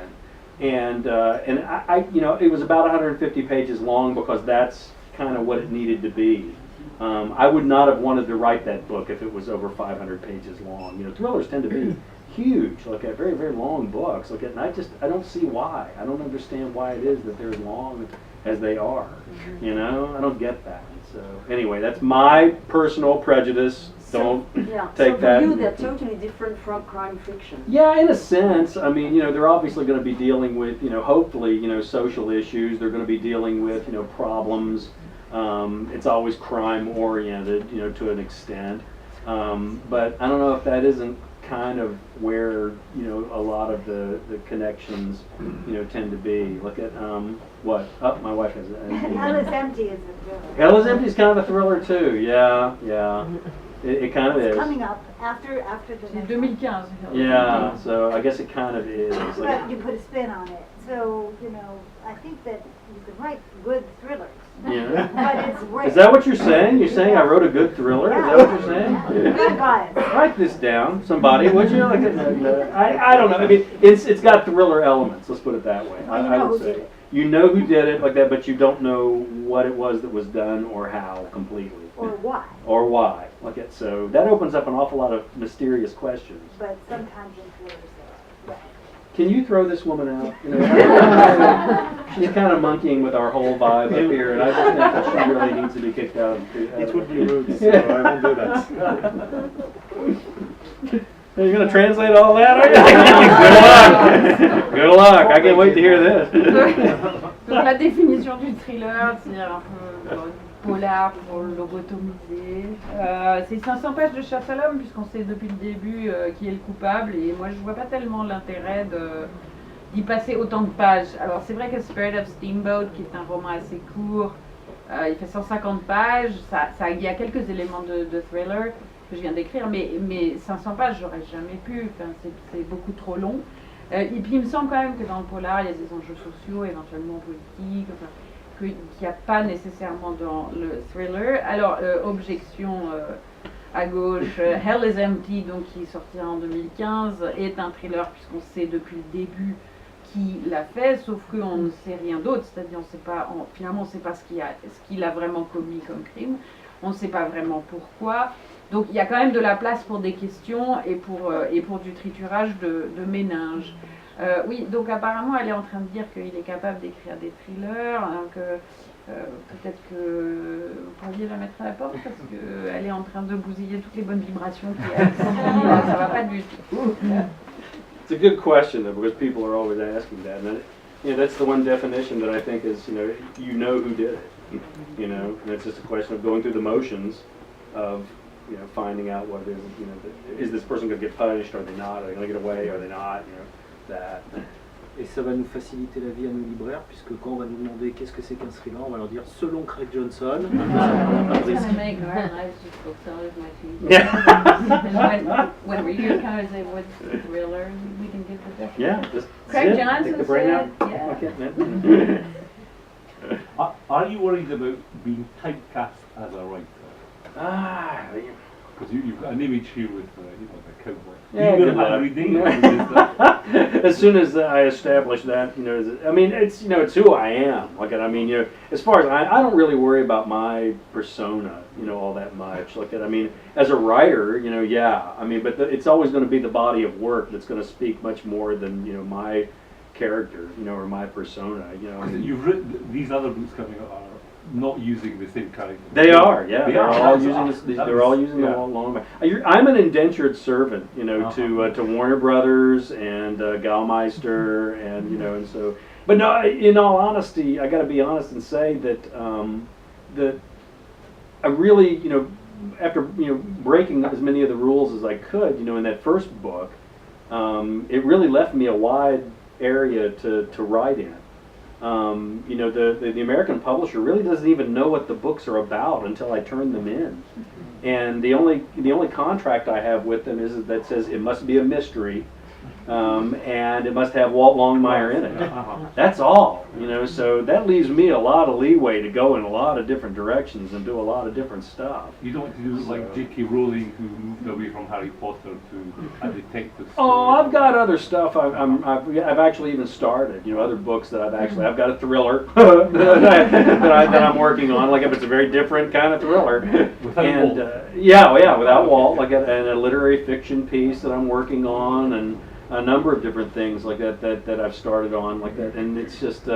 Speaker 2: And I, you know, it was about 150 pages long because that's kind of what it needed to be. I would not have wanted to write that book if it was over 500 pages long. You know, thrillers tend to be huge, like at very, very long books. Like, and I don't see why. I don't understand why it is that they're as long as they are. You know, I don't get that. So anyway, that's my personal prejudice. Don't
Speaker 8: Yeah,
Speaker 2: take
Speaker 8: so
Speaker 2: that.
Speaker 8: for you they're totally different from crime fiction.
Speaker 2: Yeah, in a sense. I mean, you know, they're obviously going to be dealing with, you know, hopefully, you know, social issues. They're going to be dealing with, you know, problems. It's always crime oriented, you know, to an extent. But I don't know if that isn't kind of where, you know, a lot of the connections, you know, tend to be. Look at, what? Oh, my wife has it.
Speaker 9: Hell is Empty is a thriller.
Speaker 2: Hell is Empty is kind of a thriller too. Yeah, yeah. It kind of
Speaker 9: It's
Speaker 2: is.
Speaker 9: coming up after the
Speaker 3: C'est
Speaker 9: next
Speaker 3: 2015.
Speaker 2: Yeah, so I guess it kind of is.
Speaker 9: one.
Speaker 2: It's like,
Speaker 9: But you put a spin on it. So, you know, I think that you can write good thrillers.
Speaker 2: yeah.
Speaker 9: But it's rare.
Speaker 2: Is that what you're saying? You're saying I wrote a good thriller? Is that what you're saying?
Speaker 9: Good bias.
Speaker 2: Write this down, somebody, would you? Like, I don't know. I mean, it's got thriller elements. Let's put it that way.
Speaker 9: Well, you
Speaker 2: I
Speaker 9: know
Speaker 2: would
Speaker 9: who did
Speaker 2: say
Speaker 9: it.
Speaker 2: you know who did it like that, but you don't know what it was that was done or how completely
Speaker 9: Or why.
Speaker 2: or why. Like it. So that opens up an awful lot of mysterious questions.
Speaker 9: But sometimes in thrillers, they're right.
Speaker 2: Can you throw this woman out? You know, she's kind of monkeying with our whole vibe up here, and I just think that she really needs to be kicked out.
Speaker 5: It would be rude, so I won't do that.
Speaker 2: Are you going to translate all that? Are you? Good luck. Good luck. I can't wait to hear this.
Speaker 3: Donc la définition du thriller, c'est un peu polar pour le lobotomiser. C'est 500 pages de chasse à l'homme puisqu'on sait depuis le début qui est le coupable et moi je vois pas tellement l'intérêt d'y passer autant de pages. Alors c'est vrai que Spirit of Steamboat, qui est un roman assez court, il fait 150 pages, il y a quelques éléments de thriller que je viens d'écrire, mais 500 pages j'aurais jamais pu, enfin, c'est beaucoup trop long. Et puis il me semble quand même que dans le polar il y a des enjeux sociaux, éventuellement politiques, enfin, qu'il n'y a pas nécessairement dans le thriller. Alors, objection à gauche, Hell is Empty, donc, qui est sorti en 2015, est un thriller puisqu'on sait depuis le début qui l'a fait, sauf qu'on ne sait rien d'autre, c'est-à-dire on sait pas, finalement on ne sait pas ce qu'il a vraiment commis comme crime, on ne sait pas vraiment pourquoi. Donc il y a quand même de la place pour des questions et pour du triturage de méninges. Oui, donc apparemment elle est en train de dire qu'il est capable d'écrire des thrillers, hein, peut-être que vous pourriez la mettre à la porte parce qu'elle est en train de bousiller toutes les bonnes vibrations qu'il y a. Ça va pas du tout.
Speaker 2: It's a good question though, because people are always asking that, and you know, that's the one definition that I think is, you know who did it, you know, and it's just a question of going through the motions of, you know, finding out what it is, you know, is this person going to get punished, are they not, are they going to get away, are they not, you know, that.
Speaker 1: Et ça va nous faciliter la vie à nos libraires, puisque quand on va nous demander qu'est-ce que c'est qu'un thriller, on va leur dire selon Craig Johnson.
Speaker 3: It's gonna make our lives difficult, so is my feet. And when readers kind of say what's thriller, we can give the definition.
Speaker 2: Yeah, just
Speaker 3: Craig
Speaker 2: sit,
Speaker 3: Johnson
Speaker 2: take the brain out.
Speaker 3: said, yeah.
Speaker 2: Okay, man.
Speaker 7: Are you worried about being typecast as a writer?
Speaker 2: Ah,
Speaker 7: Because you've got an image here with the cowboy.
Speaker 2: Yeah,
Speaker 7: you
Speaker 2: good
Speaker 7: got
Speaker 2: luck.
Speaker 7: every day. Or is that-
Speaker 2: As soon as I establish that, you know, I mean, it's, you know, it's who I am. Like, I mean, you know, as far as I don't really worry about my persona, you know, all that much. Like, I mean, as a writer, you know, yeah, I mean, but it's always going to be the body of work that's going to speak much more than, you know, my character, you know, or my persona, you know.
Speaker 7: 'Cause you've written these other books coming up are not using the same character.
Speaker 2: They are, yeah.
Speaker 7: They
Speaker 2: They're
Speaker 7: are.
Speaker 2: all
Speaker 7: That's
Speaker 2: using
Speaker 7: awesome.
Speaker 2: this.
Speaker 7: That
Speaker 2: They're all
Speaker 7: was-
Speaker 2: using
Speaker 7: yeah.
Speaker 2: the long. I'm an indentured servant, you know, to Warner Brothers and Gallmeister, and you know, and so. But no, in all honesty, I got to be honest and say that that I really, you know, after breaking as many of the rules as I could, you know, in that first book, it really left me a wide area to write in. You know, the American publisher really doesn't even know what the books are about until I turn them in, and the only contract I have with them is that says it must be a mystery, and it must have Walt Longmire in it. That's all, you know, so that leaves me a lot of leeway to go in a lot of different directions and do a lot of different stuff.
Speaker 7: You don't do like J.K. Rowling, who moved away from Harry Potter to a detective story.
Speaker 2: Oh, I've got other stuff. I've actually even started. You know, other books that I've got a thriller that I'm working on. Like if it's a very different kind of thriller.
Speaker 7: Without Walt.
Speaker 2: Yeah, without Walt. Like a literary fiction piece that I'm working on, and a number of different things like that I've started on like that. And it's just you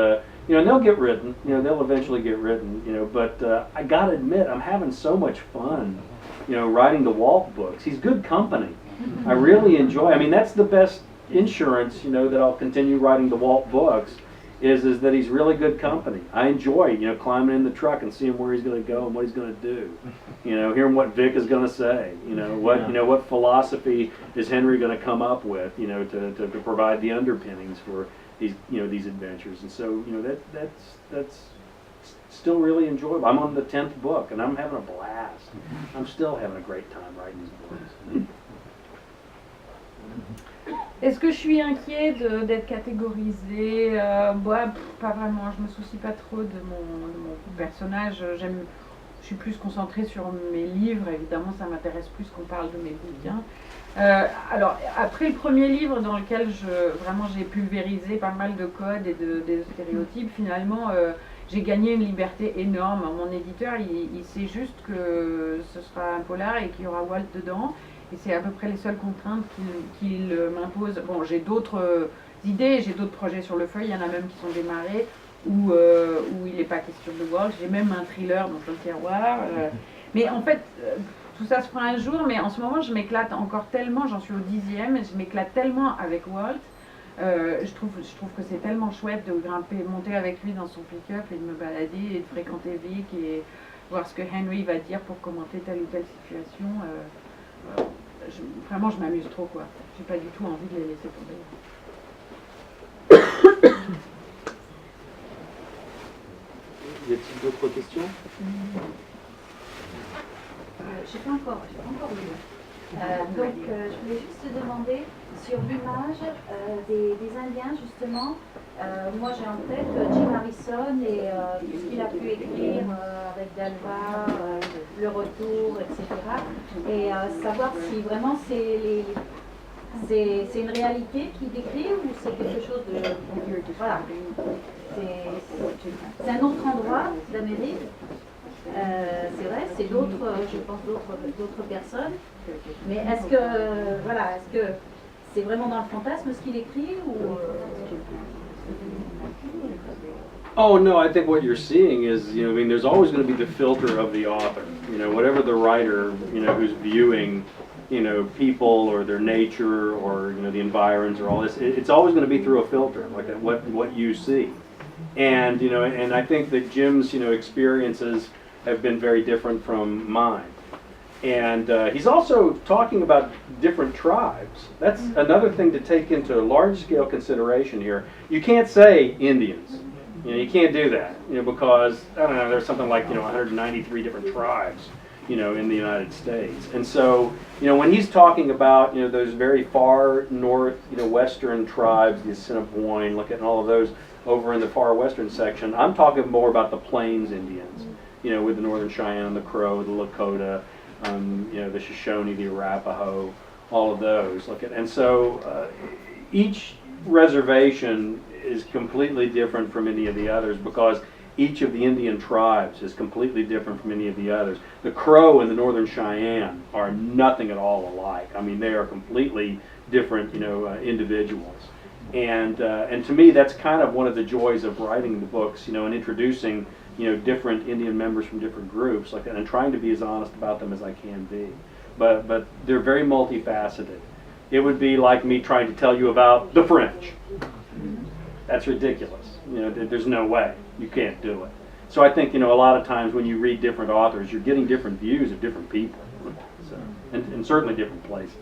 Speaker 2: know, and they'll get written. You know, they'll eventually get written. You know, but I gotta admit, I'm having so much fun. You know, writing the Walt books. He's good company. I really enjoy. I mean, that's the best insurance. You know, that I'll continue writing the Walt books. Is that he's really good company. I enjoy, you know, climbing in the truck and seeing where he's going to go and what he's going to do. You know, hearing what Vic is going to say. You know, what philosophy is Henry going to come up with? You know, to provide the underpinnings for these, you know, these adventures. And so, you know, that's still really enjoyable. I'm on the 10th book and I'm having a blast. I'm still having a great time writing these books.
Speaker 3: Est-ce que je suis inquiet d'être catégorisée? Pas vraiment, je me soucie pas trop de mon personnage. Je suis plus concentrée sur mes livres, évidemment ça m'intéresse plus qu'on parle de mes bouquins. Alors, après le premier livre dans lequel vraiment j'ai pulvérisé pas mal de codes et des stéréotypes, finalement j'ai gagné une liberté énorme. Mon éditeur, il sait juste que ce sera un polar et qu'il y aura Walt dedans. Et c'est à peu près les seules contraintes qu'il m'impose. Bon, j'ai d'autres idées, j'ai d'autres projets sur le feuille, il y en a même qui sont démarrés, où il n'est pas question de Walt. J'ai même un thriller dans le tiroir. Mais en fait, tout ça se prend un jour, mais en ce moment, je m'éclate encore tellement, j'en suis au 10e, je m'éclate tellement avec Walt. Je trouve que c'est tellement chouette de monter avec lui dans son pick-up et de me balader et de fréquenter Vic et voir ce que Henry va dire pour commenter telle ou telle situation. Vraiment, je m'amuse trop, quoi. J'ai pas du tout envie de les laisser tomber.
Speaker 1: Y a-t-il d'autres questions?
Speaker 9: J'ai pas encore lu. Donc, je voulais juste te demander sur l'image des Indiens, justement. Moi, j'ai en tête Jim Harrison et tout ce qu'il a pu écrire avec Dalva, Le Retour, etc. Et savoir si vraiment c'est une réalité qu'il décrit ou c'est quelque chose de... Voilà. C'est un autre endroit d'Amérique. C'est vrai, c'est d'autres, je pense, d'autres personnes. Mais est-ce que c'est vraiment dans le fantasme ce qu'il écrit ou
Speaker 2: Oh no, I think what you're seeing is, you know, I mean, there's always going to be the filter of the author. You know, whatever the writer, you know, who's viewing, you know, people or their nature or, you know, the environs or all this, it's always going to be through a filter, like what you see. And, you know, and I think that Jim's, you know, experiences have been very different from mine. And he's also talking about different tribes. That's another thing to take into large-scale consideration here. You can't say Indians. You know, you can't do that, you know, because, I don't know, there's something like, you know, 193 different tribes, you know, in the United States. And so, you know, when he's talking about, you know, those very far north, you know, western tribes, the Assiniboine, look at all of those over in the far western section, I'm talking more about the Plains Indians, you know, with the Northern Cheyenne, the Crow, the Lakota, you know, the Shoshone, the Arapaho, all of those. And so each reservation is completely different from any of the others because each of the Indian tribes is completely different from any of the others. The Crow and the Northern Cheyenne are nothing at all alike. I mean, they are completely different, you know, individuals. And to me, that's kind of one of the joys of writing the books, you know, and introducing, you know, different Indian members from different groups like that, and trying to be as honest about them as I can be. But they're very multifaceted. It would be like me trying to tell you about the French. That's ridiculous. You know, there's no way. You can't do it. So I think, you know, a lot of times when you read different authors, you're getting different views of different people. So, and certainly different places.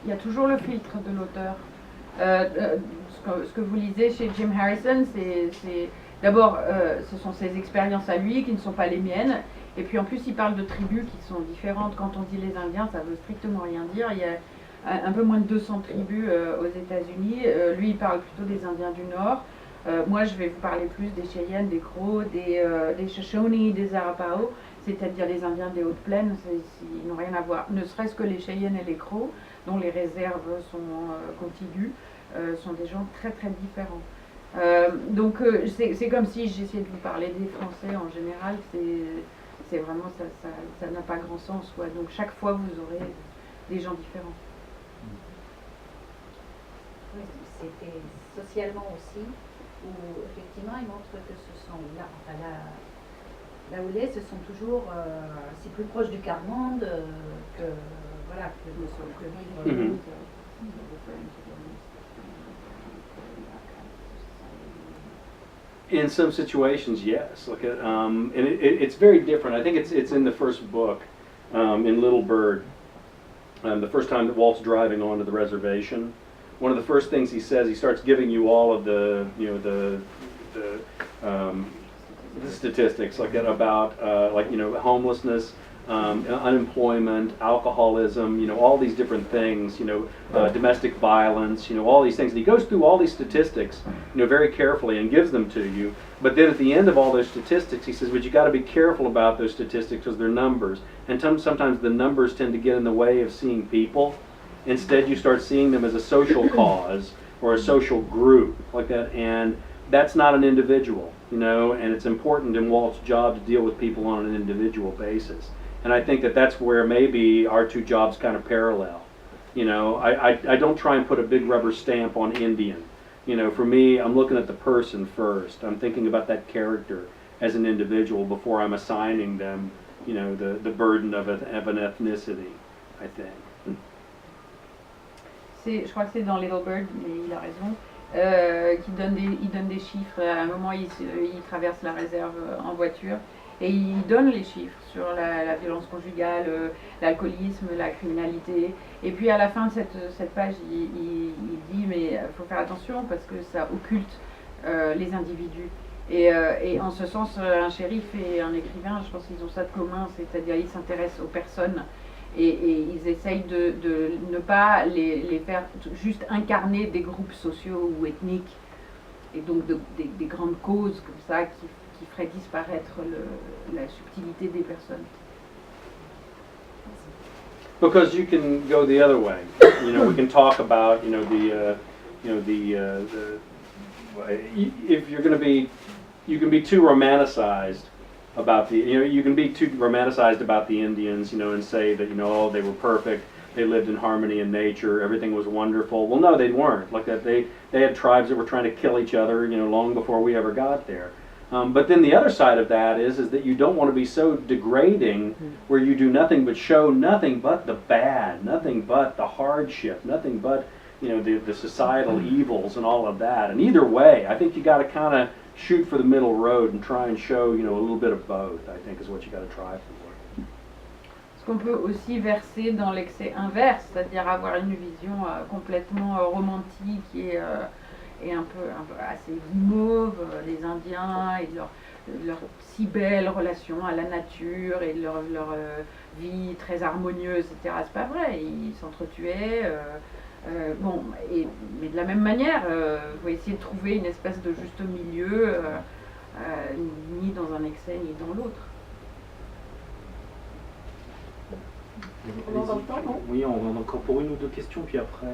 Speaker 3: Il y a toujours le filtre de l'auteur. Ce que vous lisez chez Jim Harrison, c'est d'abord, ce sont ses expériences à lui qui ne sont pas les miennes. Et puis en plus, il parle de tribus qui sont différentes. Quand on dit les Indiens, ça veut strictement rien dire. Il y a un peu moins de 200 tribus aux États-Unis. Lui, il parle plutôt des Indiens du Nord. Moi, je vais vous parler plus des Cheyennes, des Crows, des Shoshone, des Arapaho, c'est-à-dire les Indiens des Hautes Plaines. Ils n'ont rien à voir. Ne serait-ce que les Cheyennes et les Crows, dont les réserves sont contiguës, sont des gens très très différents. Donc c'est comme si j'essayais de vous parler des Français en général. C'est vraiment ça n'a pas grand sens. Quoi. Donc chaque fois, vous aurez des gens différents.
Speaker 9: Oui, c'était socialement aussi, où effectivement ils montrent que ce sont là, enfin là où les, ce sont toujours c'est plus proche du quart-monde que voilà que vivre.
Speaker 2: Mhm. In some situations, yes. Look at, and it's very different. I think it's in the first book, in Little Bird. The first time that Walt's driving onto the reservation, one of the first things he says, he starts giving you all of the statistics like that about homelessness, unemployment, alcoholism, all these different things, domestic violence, all these things. And he goes through all these statistics, very carefully and gives them to you. But then at the end of all those statistics, he says, but you got to be careful about those statistics because they're numbers. And sometimes the numbers tend to get in the way of seeing people. Instead, you start seeing them as a social cause or a social group like that. And that's not an individual, and it's important in Walt's job to deal with people on an individual basis. And I think that that's where maybe our two jobs kind of parallel. I don't try and put a big rubber stamp on Indian. For me, I'm looking at the person first. I'm thinking about that character as an individual before I'm assigning them, the burden of an ethnicity, I think.
Speaker 3: Je crois que c'est dans Little Bird, mais il a raison, il donne des chiffres. À un moment, il traverse la réserve en voiture et il donne les chiffres sur la violence conjugale, l'alcoolisme, la criminalité. Et puis à la fin de cette page, il dit mais il faut faire attention parce que ça occulte les individus. Et en ce sens, un shérif et un écrivain, je pense qu'ils ont ça de commun, c'est-à-dire ils s'intéressent aux personnes. Et ils essayent de ne pas les faire juste incarner des groupes sociaux ou ethniques, et donc des grandes causes comme ça qui feraient disparaître la subtilité des personnes.
Speaker 2: Because you can go the other way. We can talk about if you're going to be, you can be too romanticized about you can be too romanticized about the Indians, and say that, oh, they were perfect, they lived in harmony in nature, everything was wonderful. Well, no, they weren't. Like that, they had tribes that were trying to kill each other, long before we ever got there. But then the other side of that is that you don't want to be so degrading where you do nothing but show nothing but the bad, nothing but the hardship, nothing but, the societal evils and all of that. And either way, I think you got to kind of shoot for the middle road and try and show, a little bit of both, I think is what you got to try for.
Speaker 3: Ce qu'on peut aussi verser dans l'excès inverse, c'est-à-dire avoir une vision complètement romantique et un peu assez mauve des Indiens et de leur si belle relation à la nature et de leur vie très harmonieuse, etc. C'est pas vrai, ils s'entretuaient. Mais de la même manière, il faut essayer de trouver une espèce de juste milieu, ni dans un excès ni dans l'autre.
Speaker 8: On a le temps, non?
Speaker 1: Oui, on en a encore pour une ou deux questions, puis après,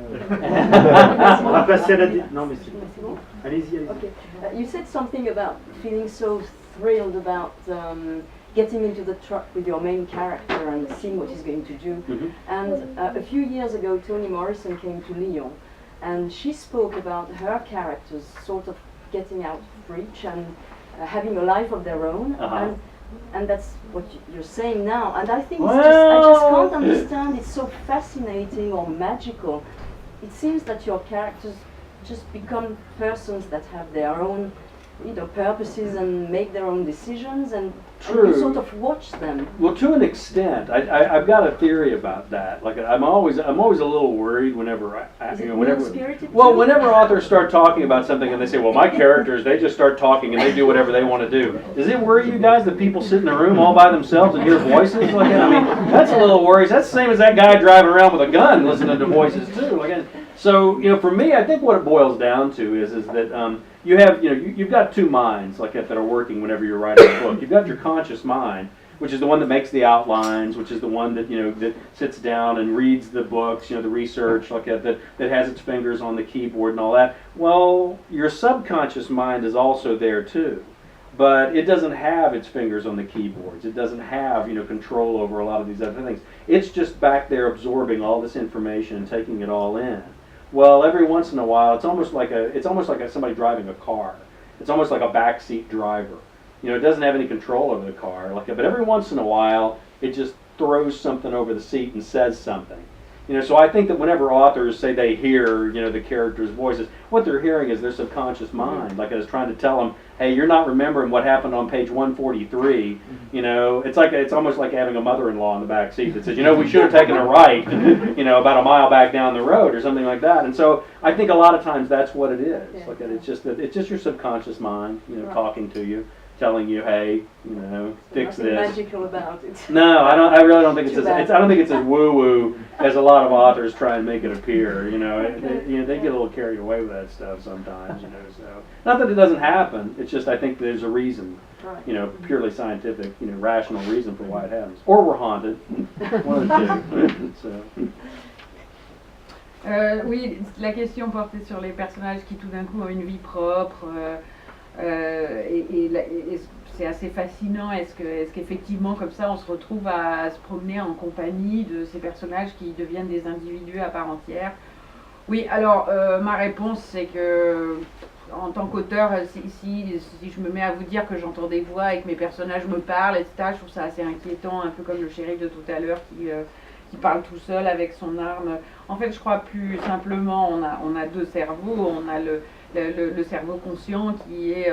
Speaker 1: on va passer à la... Non, mais c'est bon. Allez-y, allez-y.
Speaker 8: Okay. You said something about feeling so thrilled about getting into the truck with your main character and seeing what he's going to do.
Speaker 2: Mm-hmm.
Speaker 8: And a few years ago, Toni Morrison came to Lyon, and she spoke about her characters sort of getting out of reach and having a life of their own.
Speaker 2: Uh-huh.
Speaker 8: And that's what you're saying now. And I think I just can't understand. It's so fascinating or magical. It seems that your characters just become persons that have their own purposes and make their own decisions, and you
Speaker 2: True.
Speaker 8: sort of watch them.
Speaker 2: Well, to an extent, I've got a theory about that. Like, I'm always a little worried whenever
Speaker 8: Is it
Speaker 2: whenever.
Speaker 8: mean-spirited
Speaker 2: Well,
Speaker 8: too?
Speaker 2: whenever authors start talking about something and they say, "Well, my characters, they just start talking and they do whatever they want to do." Does it worry you guys that people sit in a room all by themselves and hear voices like that? I mean, that's a little worrisome. That's the same as that guy driving around with a gun listening to voices too. Like, so for me, I think what it boils down to is that you have you've got two minds like that are working whenever you're writing a book. You've got your conscious mind, which is the one that makes the outlines, which is the one that that sits down and reads the books, the research like that has its fingers on the keyboard and all that. Well, your subconscious mind is also there too, but it doesn't have its fingers on the keyboards. It doesn't have control over a lot of these other things. It's just back there absorbing all this information and taking it all in. Well, every once in a while, it's almost like somebody driving a car. It's almost like a backseat driver. It doesn't have any control over the car. But every once in a while, it just throws something over the seat and says something. So I think that whenever authors say they hear, the characters' voices, what they're hearing is their subconscious mind, like it's trying to tell them, hey, you're not remembering what happened on page 143. It's almost like having a mother-in-law in the back seat that says, we should have taken a right, about a mile back down the road or something like that. And so I think a lot of times that's what it is.
Speaker 8: Yeah.
Speaker 2: It's just your subconscious mind,
Speaker 8: Right.
Speaker 2: talking to you, telling you, hey, fix
Speaker 8: Nothing
Speaker 2: this.
Speaker 8: magical about it.
Speaker 2: No, I really don't think it's
Speaker 8: Too
Speaker 2: as
Speaker 8: bad.
Speaker 2: I don't think it's as woo-woo as a lot of authors try and make it appear. They get a little carried away with that stuff sometimes. So not that it doesn't happen. It's just I think there's a reason,
Speaker 8: Right.
Speaker 2: purely scientific, rational reason for why it happens. Or we're haunted. One of the two. So.
Speaker 3: Oui, la question portait sur les personnages qui tout d'un coup ont une vie propre et c'est assez fascinant. Est-ce qu'effectivement comme ça on se retrouve à se promener en compagnie de ces personnages qui deviennent des individus à part entière? Oui, alors ma réponse c'est que en tant qu'auteur, si je me mets à vous dire que j'entends des voix et que mes personnages me parlent, etc., je trouve ça assez inquiétant, un peu comme le shérif de tout à l'heure qui parle tout seul avec son arme. En fait, je crois plus simplement, on a deux cerveaux. On a le cerveau conscient qui est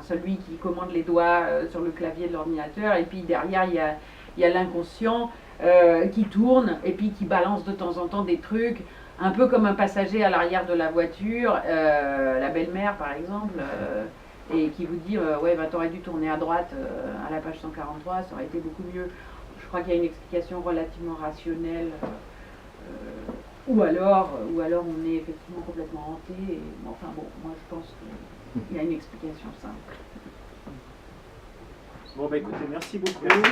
Speaker 3: celui qui commande les doigts sur le clavier de l'ordinateur, et puis derrière il y a l'inconscient qui tourne et puis qui balance de temps en temps des trucs, un peu comme un passager à l'arrière de la voiture, la belle-mère par exemple, et qui vous dit ouais, t'aurais dû tourner à droite à la page 143, ça aurait été beaucoup mieux. Je crois qu'il y a une explication relativement rationnelle, ou alors on est effectivement complètement hanté. Moi je pense qu'il y a une explication simple.
Speaker 1: Bon, écoutez, merci beaucoup.
Speaker 2: Merci.